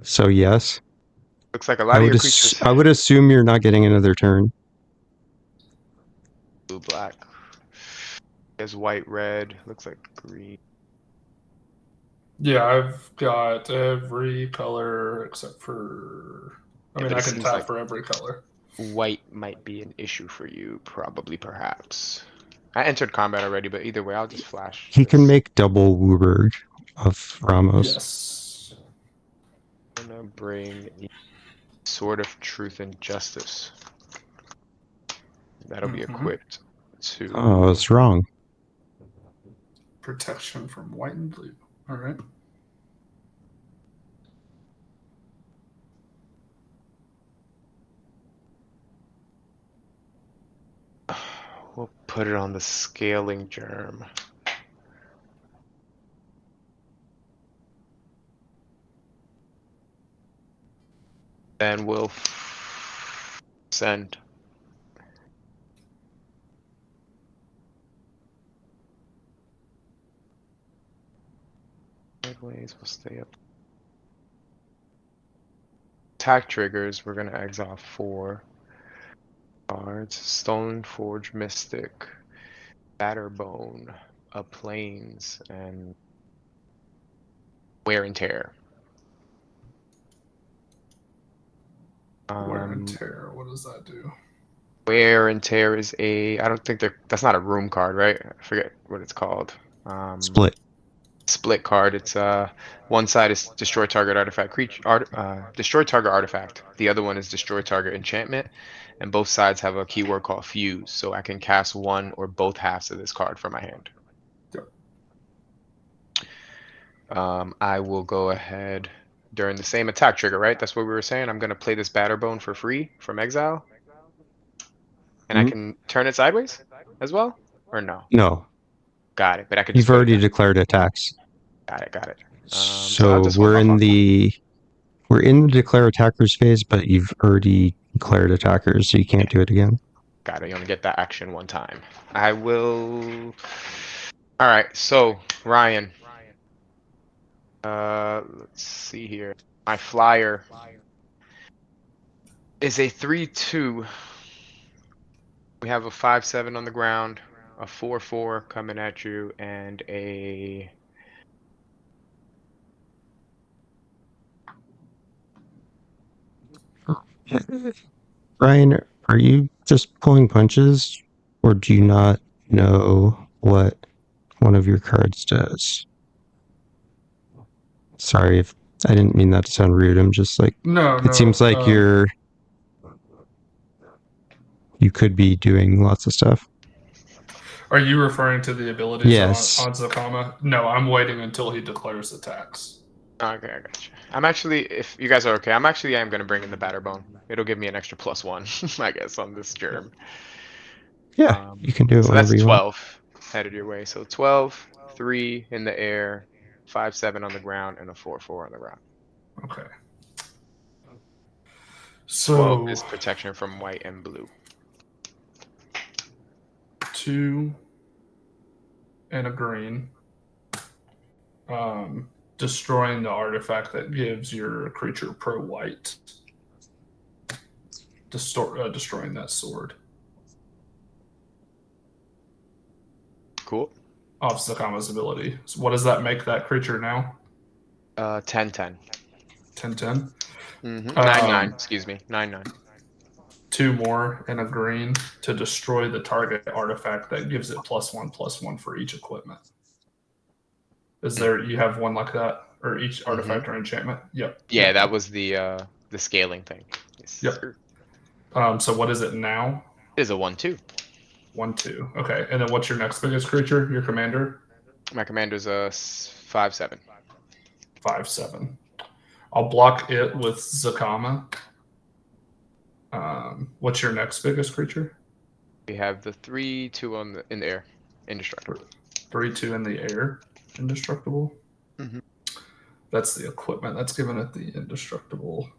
So yes. Looks like a lot of your creatures. I would assume you're not getting another turn. Blue, black. There's white, red. Looks like green. Yeah, I've got every color except for. I mean, I can tap for every color. White might be an issue for you, probably, perhaps. I entered combat already, but either way, I'll just flash. He can this. make double Wooburg of Ramos. Yes. I'm gonna bring Sword of Truth and Justice. That'll be equipped to. Oh, I was wrong. Protection from white and blue. All right. We'll put it on the Scaling Germ. Then we'll send. Sideways, we'll stay up. Attack triggers, we're gonna exile 4 cards. Stoneforge Mystic, Batterbone, a Plains, and Wear and Tear. Wear and tear. What does that do? Wear and Tear is a. I don't think that's not a room card, right? I forget what it's called. Split. Split card. It's one side is destroy target artifact creature, destroy target artifact. The other one is destroy target enchantment, and both sides have a keyword called fuse. So I can cast one or both halves of this card from my hand. Yep. I will go ahead during the same attack trigger, right? That's what we were saying. I'm gonna play this Batterbone for free from exile, and I can turn it sideways as well, or no? No, Got it. But I could just you've put it already down. declared attacks. Got it. Got it. So I'll just hold we're off in on the declare attackers phase, but you've already declared attackers, so you can't do it again. Got it. You only get that action one time. I will. All right. So Ryan. Let's see here. My flyer is a 3/2. We have a 5/7 on the ground, a 4/4 coming at you, and a. Ryan, are you just pulling punches, or do you not know what one of your cards does? Sorry if I didn't mean that to sound rude. I'm just like, No. it seems like you could be doing lots of stuff. Are you referring to the abilities Yes. on Zakama? No, I'm waiting until he declares attacks. Okay, I gotcha. I'm actually, if you guys are okay, I am going to bring in the Batterbone. It'll give me an extra +1, I guess, on this germ. Yeah, you can do it So whenever that's you 12 headed your way. So 12, 3 in the air, 5/7 on the ground, and a 4/4 on the ground. Okay. 12 So is protection from white and blue. 2 and a green. Destroying the artifact that gives your creature pro white. Destroying that sword. Cool. Off Zakama's ability. So what does that make that creature now? 10/10. 10/10. 9/9. Excuse me. 9/9. 2 more and a green to destroy the target artifact that gives it +1/+1 for each equipment. Is there, you have one like that, or each artifact or enchantment? Yep. Yeah, yep. that was the scaling thing. Yes, Yep. sir. So what is it now? It is a 1/2. 1/2. Okay. And then what's your next biggest creature? Your commander? My commander's a 5/7. 5/7. I'll block it with Zakama. What's your next biggest creature? We have the 3/2 in the air, indestructible. 3/2 in the air, indestructible. Mhm. That's the equipment. That's giving it the indestructible.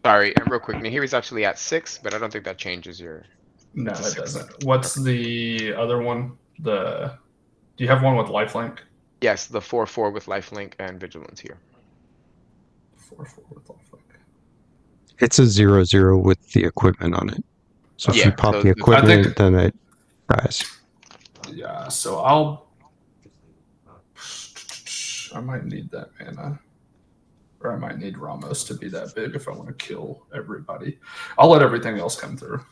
Sorry, and real quick, Nahiri's actually at 6, but I don't think that changes your. No, it doesn't. What's the other one? Do you have one with lifelink? Yes, the 4/4 with lifelink and vigilance here. 4/4 with lifelink. It's a 0/0 with the equipment on it. So if Yeah, you pop so the equipment, think- then it dies. Yeah, so I might need that mana. Or I might need Ramos to be that big if I want to kill everybody. I'll let everything else come through.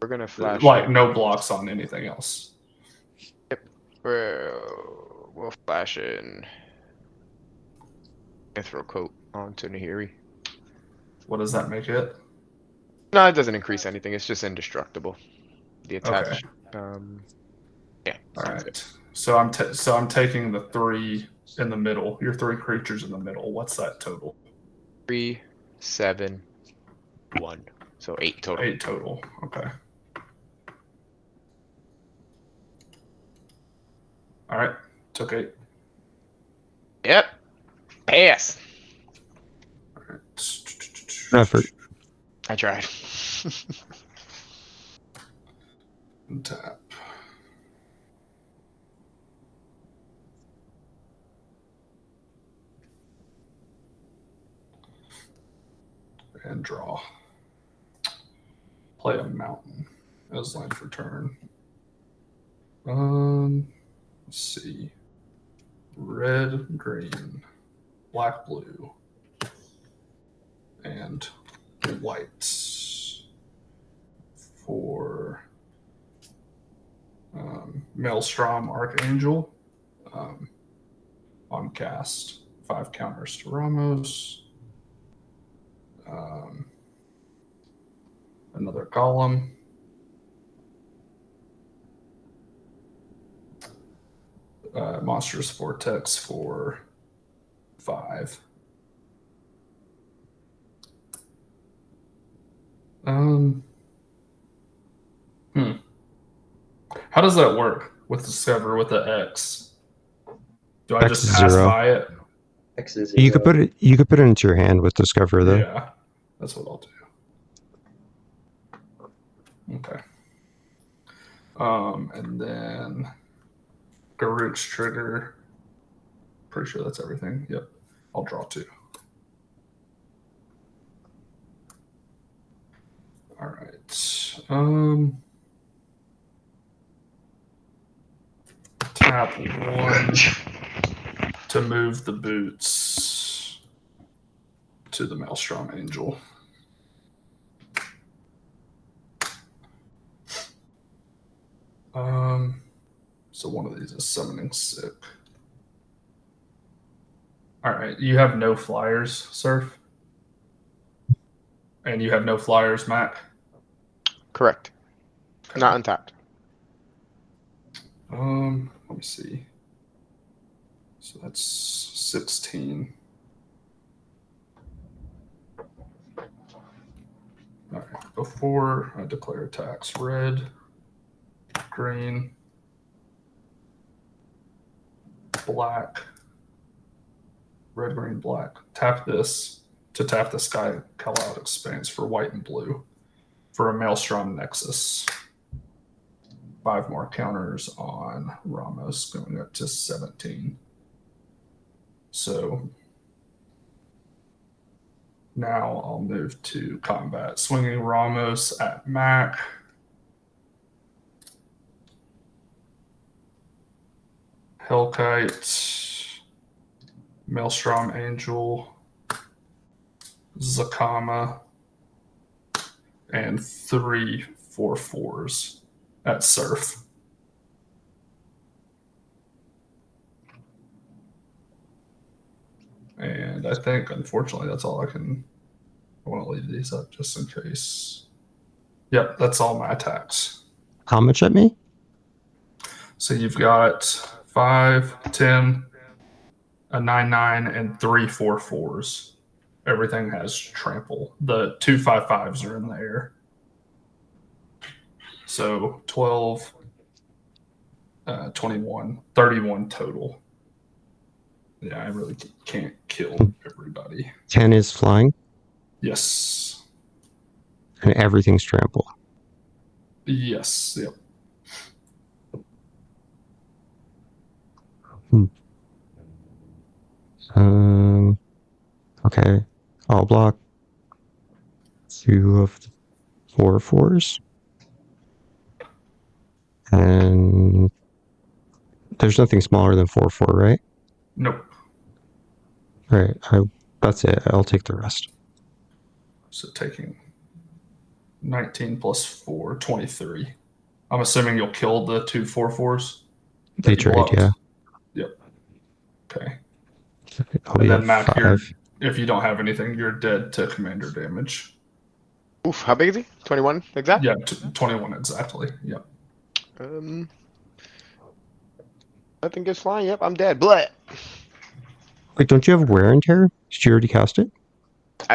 We're gonna flash. Like no blocks on anything else. We'll flash in. Throw coat onto Nahiri. What does that make it? No, it doesn't increase anything. It's just indestructible. The attach. Okay. Yeah. All that's right. it. So I'm taking the 3 in the middle. Your 3 creatures in the middle. What's that total? 3, 7, 1. So 8 total. 8 total. Okay. All right. Took 8. Yep. Pass. All right. Effort. I tried. Tap. And draw. Play a mountain as land for turn. Let's see. Red, green, black, blue, and white for Maelstrom Archangel on cast. 5 counters to Ramos. Another Golem. Monstrous Vortex for 5. How does that work with Discover with the X? Do I X just is pass 0. by it? X is You could 0. put it. You could put it into your hand with Discover, though. Yeah, that's what I'll do. Okay. And then Garroot's trigger. Pretty sure that's everything. Yep. I'll draw 2. All right. Tap 1 to move the boots to the Maelstrom Angel. So one of these is summoning sick. All right, you have no flyers, Surf, and you have no flyers, Mac. Correct. Okay. Not untapped. Let me see. So that's 16. All right. Before I declare attacks, red, green, black, red, green, black. Tap this to tap the Sky Call-Out Expanse for white and blue for a Maelstrom Nexus. 5 more counters on Ramos, going up to 17. So now I'll move to combat. Swinging Ramos at Mac. Hellkite, Maelstrom Angel, Zakama, and 3 4/4s at Surf. And I think, unfortunately, that's all I can. I want to leave these up just in case. Yep, that's all my attacks. How much at me? So you've got 5, 10, a 9/9, and 3 4/4s. Everything has trample. The 2 5/5s are in the air. So 12, 21, 31 total. Yeah, I really can't kill everybody. 10 is flying, Yes. and everything's trample. Yes. Yep. Okay. I'll block 2 of the 4/4s. And there's nothing smaller than 4/4, right? Nope. Right. That's it. I'll take the rest. So taking 19 plus 4, 23. I'm assuming you'll kill the 2 4/4s. They you trade, blocked? yeah. Yep. Okay. I'll And be then at Mac, 5. if you don't have anything, you're dead to commander damage. Oof, how big is he? 21 exact? Yeah, 21 exactly. Yep. Nothing gets flying. Yep, I'm dead. Blah. Wait, don't you have wear and tear? Did you already cast it?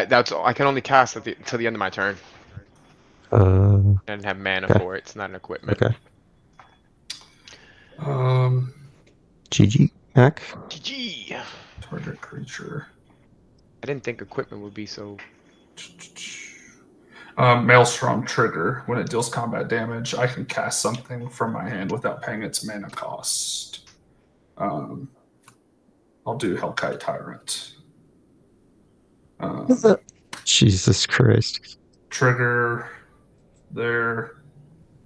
That's all. I can only cast till the end of my turn. Uh, I didn't have mana Okay. for it. It's not an equipment. okay. GG, Mac. GG. Target creature. I didn't think equipment would be so. Maelstrom trigger. When it deals combat damage, I can cast something from my hand without paying its mana cost. I'll do Hellkite Tyrant. Jesus Christ. Trigger there.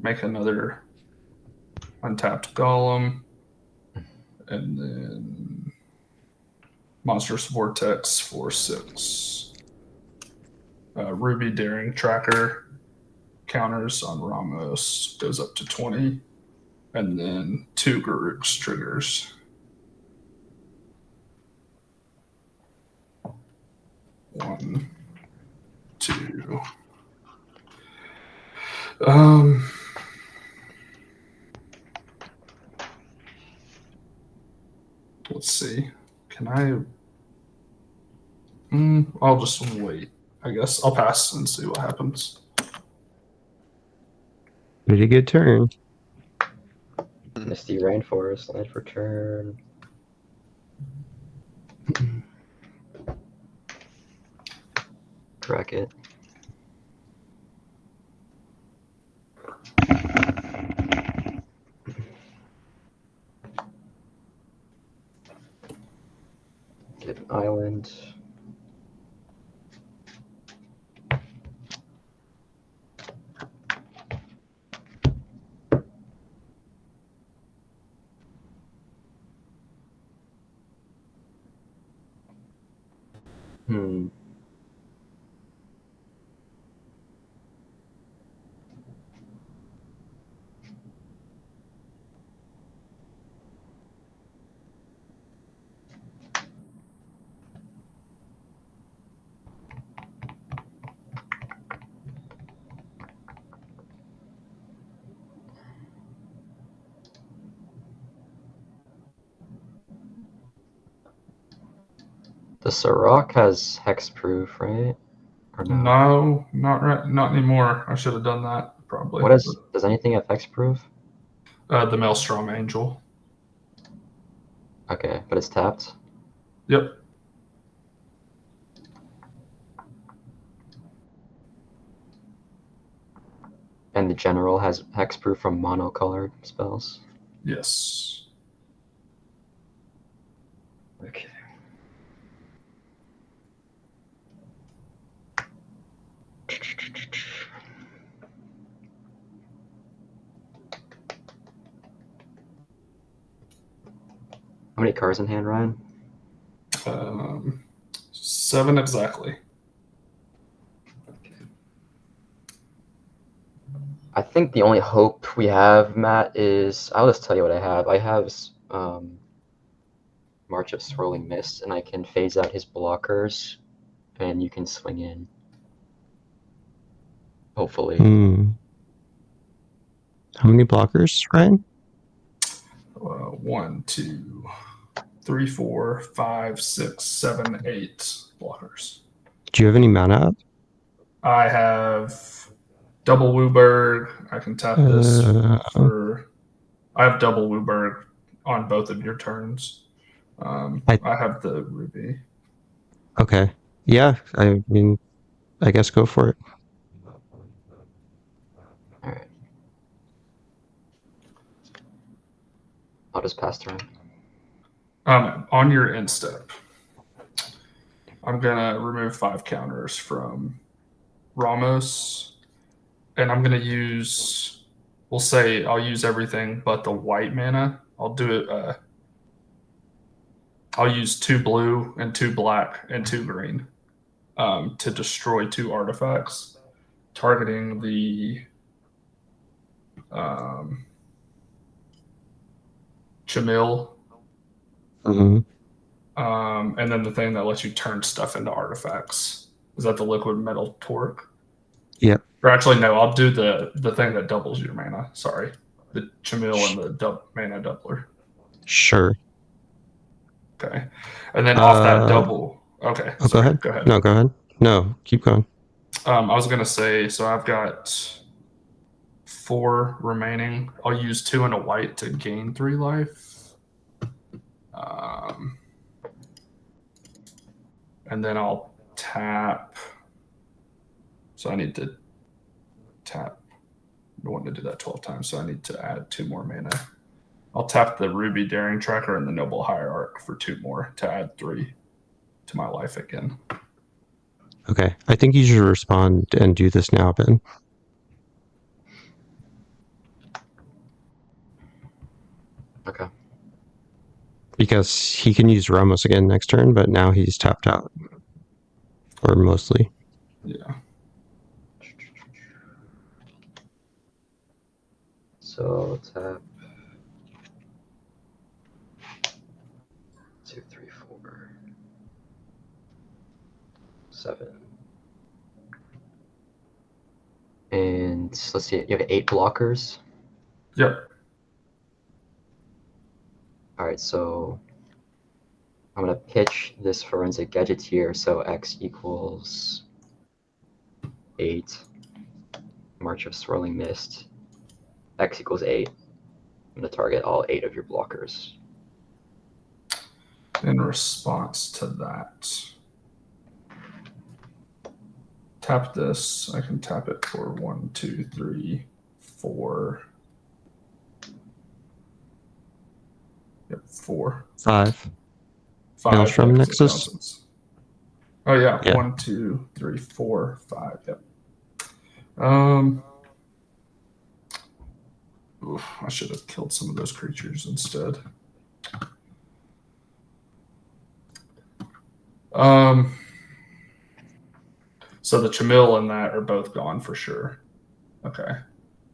Make another untapped golem. And then Monstrous Vortex for 6. Ruby Daring Tracker counters on Ramos goes up to 20. And then 2 Garruk's triggers. 1, 2. Let's see. Can I? I'll just wait. I guess I'll pass and see what happens. Pretty good turn. Misty Rainforest, land for turn. Crack it. Get an island. The Sirach has hexproof, right? Or no? No, not right. Not anymore. I should have done that probably. What is? Does anything have hexproof? The Maelstrom Angel? Okay, but it's tapped. Yep. And the general has hexproof from monocolored spells. Yes. Okay. How many cards in hand, Ryan? 7 exactly. I think the only hope we have, Matt, is I'll just tell you what I have. I have March of Swirling Mist, and I can phase out his blockers, and you can swing in. Hopefully. How many blockers, Ryan? 1, 2, 3, 4, 5, 6, 7, 8 blockers. Do you have any mana up? I have double Wooburg. I can tap this for. I have double Wooburg on both of your turns. I have the Ruby. Okay. Yeah, I mean, I guess go for it. All right. I'll just pass turn. On your end step, I'm gonna remove 5 counters from Ramos, and I'm gonna use. We'll say I'll use everything but the white mana. I'll do it. I'll use 2 blue and 2 black and 2 green to destroy 2 artifacts, targeting the Chamil, Hmm. and then the thing that lets you turn stuff into artifacts. Is that the liquid metal torque? Yep. Or actually, no, I'll do the thing that doubles your mana. Sorry. The Chamil and the mana doubler. Sure. Okay. And then off that double. Okay. Oh, Sorry. go ahead. No, go ahead. No, keep going. I was going to say, so I've got 4 remaining. I'll use 2 and a white to gain 3 life. And then I'll tap. So I need to tap. I want to do that 12 times, so I need to add 2 more mana. I'll tap the Ruby Daring Tracker and the Noble Hierarch for 2 more to add 3 to my life again. Okay. I think you should respond and do this now, Ben. Okay. Because he can use Ramos again next turn, but now he's tapped out. Or mostly. Yeah. So tap 2, 3, 4, 7. And let's see, you have 8 blockers. Yep. All right, so I'm gonna pitch this forensic gadgeteer. So X equals 8. March of Swirling Mist. X equals 8. I'm gonna target all 8 of your blockers. In response to that, tap this. I can tap it for 1, 2, 3, 4. Yep, 4. 5. 5. Maelstrom yeah, Nexus? Oh yeah. Yeah. 1, 2, 3, 4, 5. Yep. Oof, I should have killed some of those creatures instead. So the Chamil and that are both gone for sure. Okay.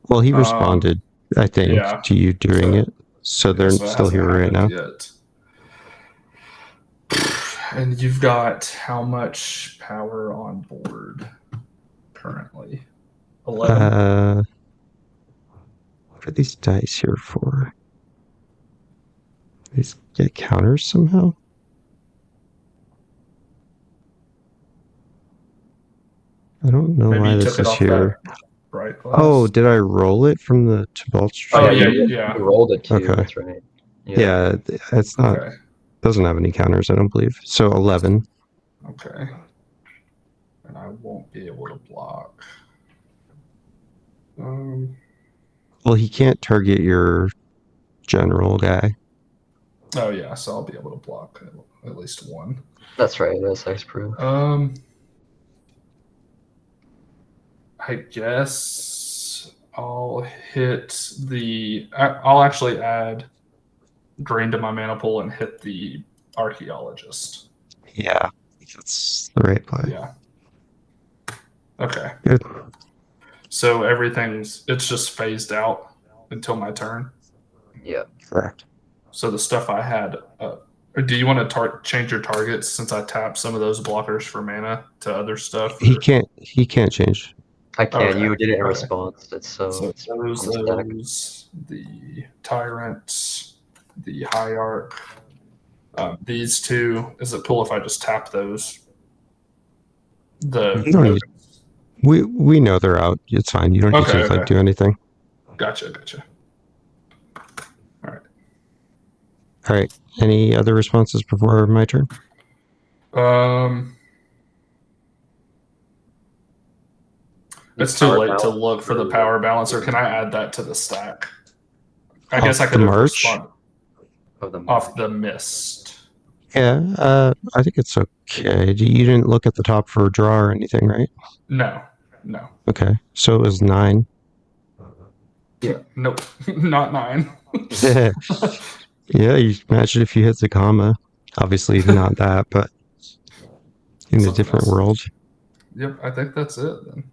Well, he responded, I think, yeah. to you doing So- it. So Yeah, they're so it still hasn't here right now. happened yet. And you've got how much power on board currently? 11? What are these dice here for? These get counters somehow? I don't know Maybe why you this took it is off here. that bright glass. Oh, did I roll it from the Tibalt Street? Oh, yeah, you yeah. rolled it too. Okay. That's right. Yeah, it's not. Okay. Doesn't have any counters, I don't believe. So 11. Okay. And I won't be able to block. Well, he can't target your general guy. Oh yeah, so I'll be able to block at least 1. That's right. That's hexproof. I guess I'll hit the. I'll actually add green to my mana pool and hit the archaeologist. Yeah, that's the right play. Yeah. Okay. Good. So it's just phased out until my turn. Yeah. Correct. So the stuff I had. Do you want to change your targets since I tapped some of those blockers for mana to other stuff? He can't change. I can. Okay. You did it in Okay. response. It's So it's on the stack. those, the Tyrant, the Hierarch, these 2. Is it cool if I just tap those? You don't we know they're out. It's fine. You don't need to like do anything. Gotcha. All right. Any other responses before my turn? It's too late to look for the power balancer. Can I add that to the stack? I guess I Off could the have march? responded Of the off the mist. Yeah, I think it's okay. You didn't look at the top for a draw or anything, right? No. Okay. So it was 9. Yeah. Nope. Not 9. Yeah, you imagine if you hit the comma. Obviously not that, but in a Something different else. world. Yep, I think that's it then.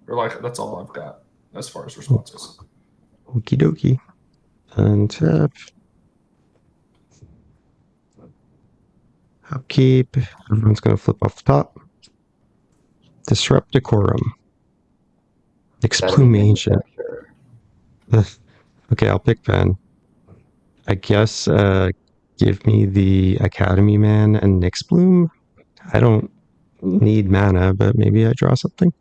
Or like that's all I've got as far as responses. Okie dokie. Untap. Upkeep. Everyone's going to flip off the top. Disrupt Decorum. Explume Ancient. Okay, I'll pick Ben. I guess give me the Academy Man and Nyxbloom. I don't need mana, but maybe I draw something.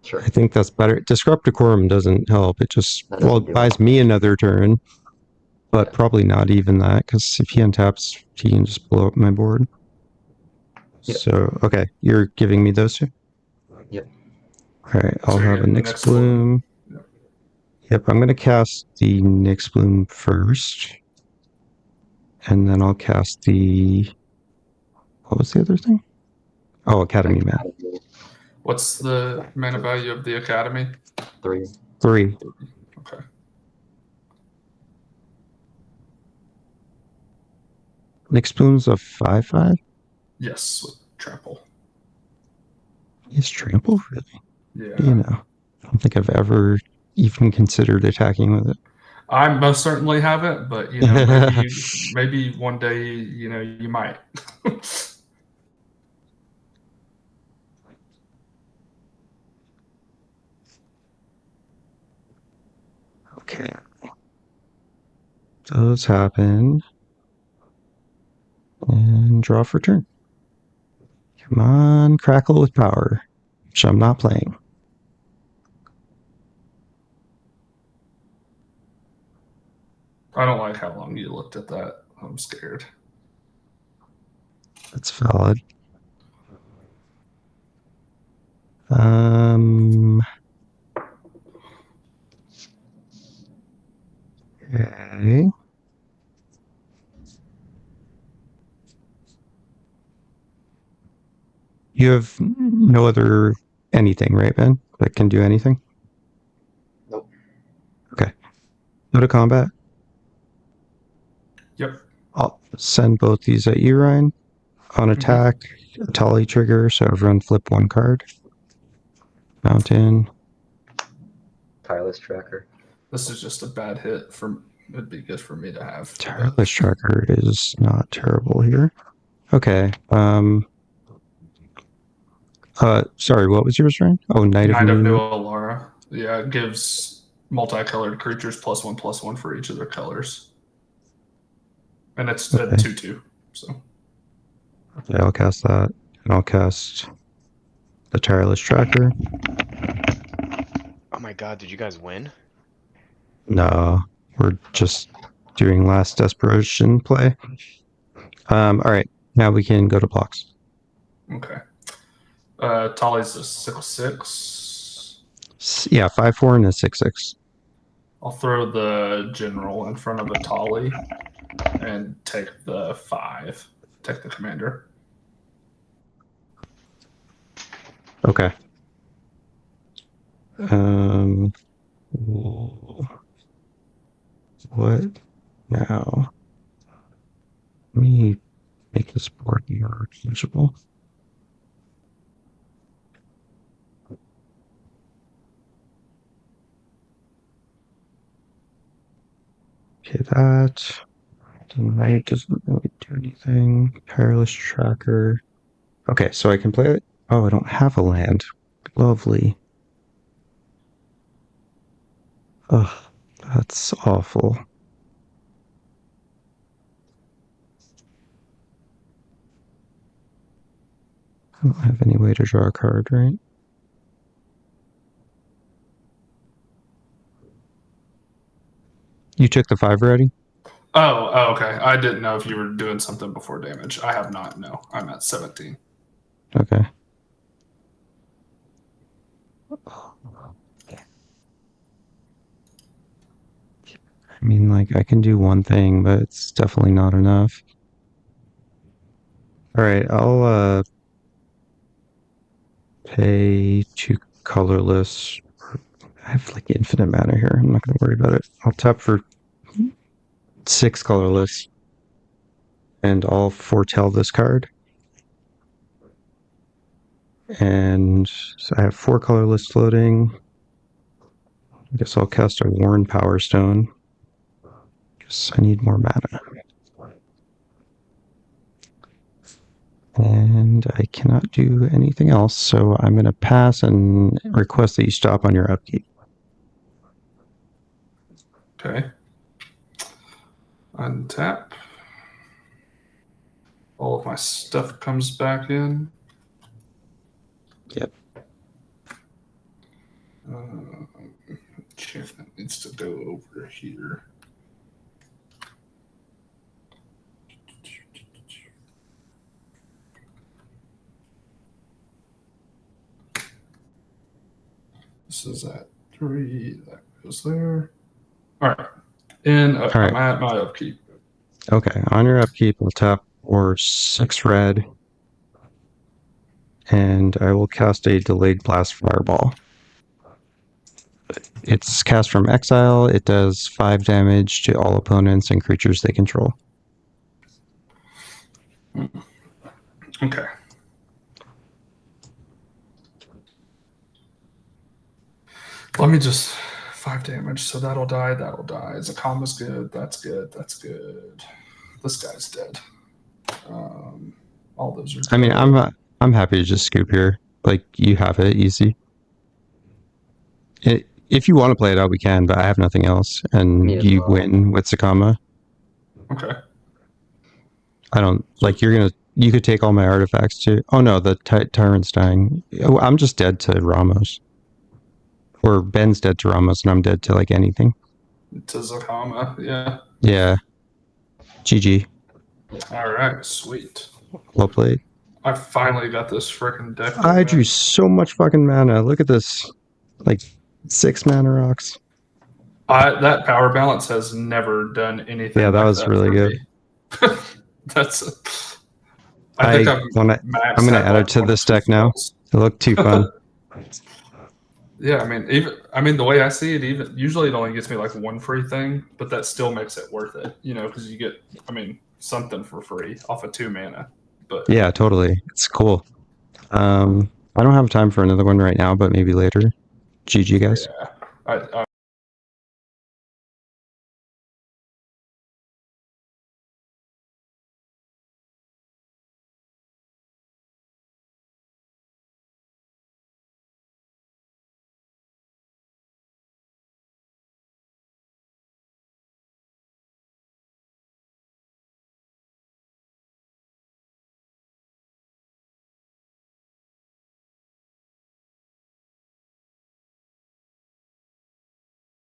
Sure. I think that's better. Disrupt Decorum doesn't help. It just, That doesn't well, do it buys it. me another turn, but Yeah. probably not even that, because if he untaps, he can just blow up my board. Yep. So, okay, you're giving me those two? Yep. All right, I'll So you're have a getting Nyxbloom. Yep. Yep, I'm going to cast the Nyxbloom first. And then I'll cast the... What was the other thing? Oh, Academy Man. What's the mana value of the Academy? 3. 3. Okay. Nyxbloom's a 5/5? Yes, with trample. Is trample really? Yeah. Do you know? I don't think I've ever even considered attacking with it. I most certainly haven't, but you know, maybe one day, you know, you might. Okay. Those happen. And draw for turn. Come on, Crackle with Power, which I'm not playing. I don't like how long you looked at that. I'm scared. That's valid. Okay. You have no other anything, right, Ben? That can do anything? Nope. Okay. Go to combat. Yep. I'll send both these at you, Ryan. On attack, a Tally trigger, so everyone flip one card. Mountain. Tireless Tracker. This is just a bad hit. It'd be good for me to have. Tireless Tracker is not terrible here. Okay. Sorry, what was yours, Ryan? Oh, Knight of New Alara. Yeah, it gives multicolored creatures +1/+1 for each of their colors. And it's a Okay. 2/2. So Okay, I'll cast that. And I'll cast the Tireless Tracker. Oh my god, did you guys win? No, we're just doing last desperation play. All right, now we can go to blocks. okay. Tali's a 6/6. Yeah, 5/4 and a 6/6. I'll throw the general in front of a Tali and take the 5. Take the commander. Okay. What now? Let me make this board more usable. Okay, that. The knight doesn't really do anything. Tireless Tracker. Okay, so I can play it. Oh, I don't have a land. Lovely. Ugh, that's awful. I don't have any way to draw a card, right? You took the 5 already? Oh, okay. I didn't know if you were doing something before damage. I have not. No, I'm at 17. Okay. I mean, like, I can do one thing, but it's definitely not enough. Alright, I'll, pay 2 colorless. I have, like, infinite mana here. I'm not going to worry about it. I'll tap for 6 colorless. And I'll foretell this card. And so I have 4 colorless floating. I guess I'll cast a Worn Power Stone. Guess I need more mana. And I cannot do anything else, so I'm going to pass and request that you stop on your upkeep. Okay. Untap. All of my stuff comes back in. Yep. Enchantment needs to go over here. This is at 3. That goes there. All right. And All right. I'm at my upkeep. Okay, on your upkeep, I'll tap for 6 red. And I will cast a Delayed Blast Fireball. It's cast from exile. It does 5 damage to all opponents and creatures they control. Okay. Let me just 5 damage, so that'll die. That'll die. Zakama's good. That's good. That's good. This guy's dead. All those are. I mean, dead. I'm happy to just scoop here. Like, you have it easy. If you want to play it out, we can, but I have nothing else, and Me as you well. win with Zakama. Okay. I don't like. You could take all my artifacts too. Oh no, the tyrant's dying. Oh, I'm just dead to Ramos. Or Ben's dead to Ramos, and I'm dead to like anything. To Zakama, yeah. Yeah. GG. All right, sweet. Well played. I finally got this freaking deck. I drew so much fucking mana. Look at this. Like 6 mana rocks. That power balance has never done anything. Yeah, that like was really for good. me. That's. I think I'm I'm gonna add it to this deck now. It looked too fun. Yeah, I mean, the way I see it, even usually it only gets me like 1 free thing, but that still makes it worth it, because you get, something for free off of 2 mana. But Yeah, totally. It's cool. I don't have time for another one right now, but maybe later. GG, guys. yeah, I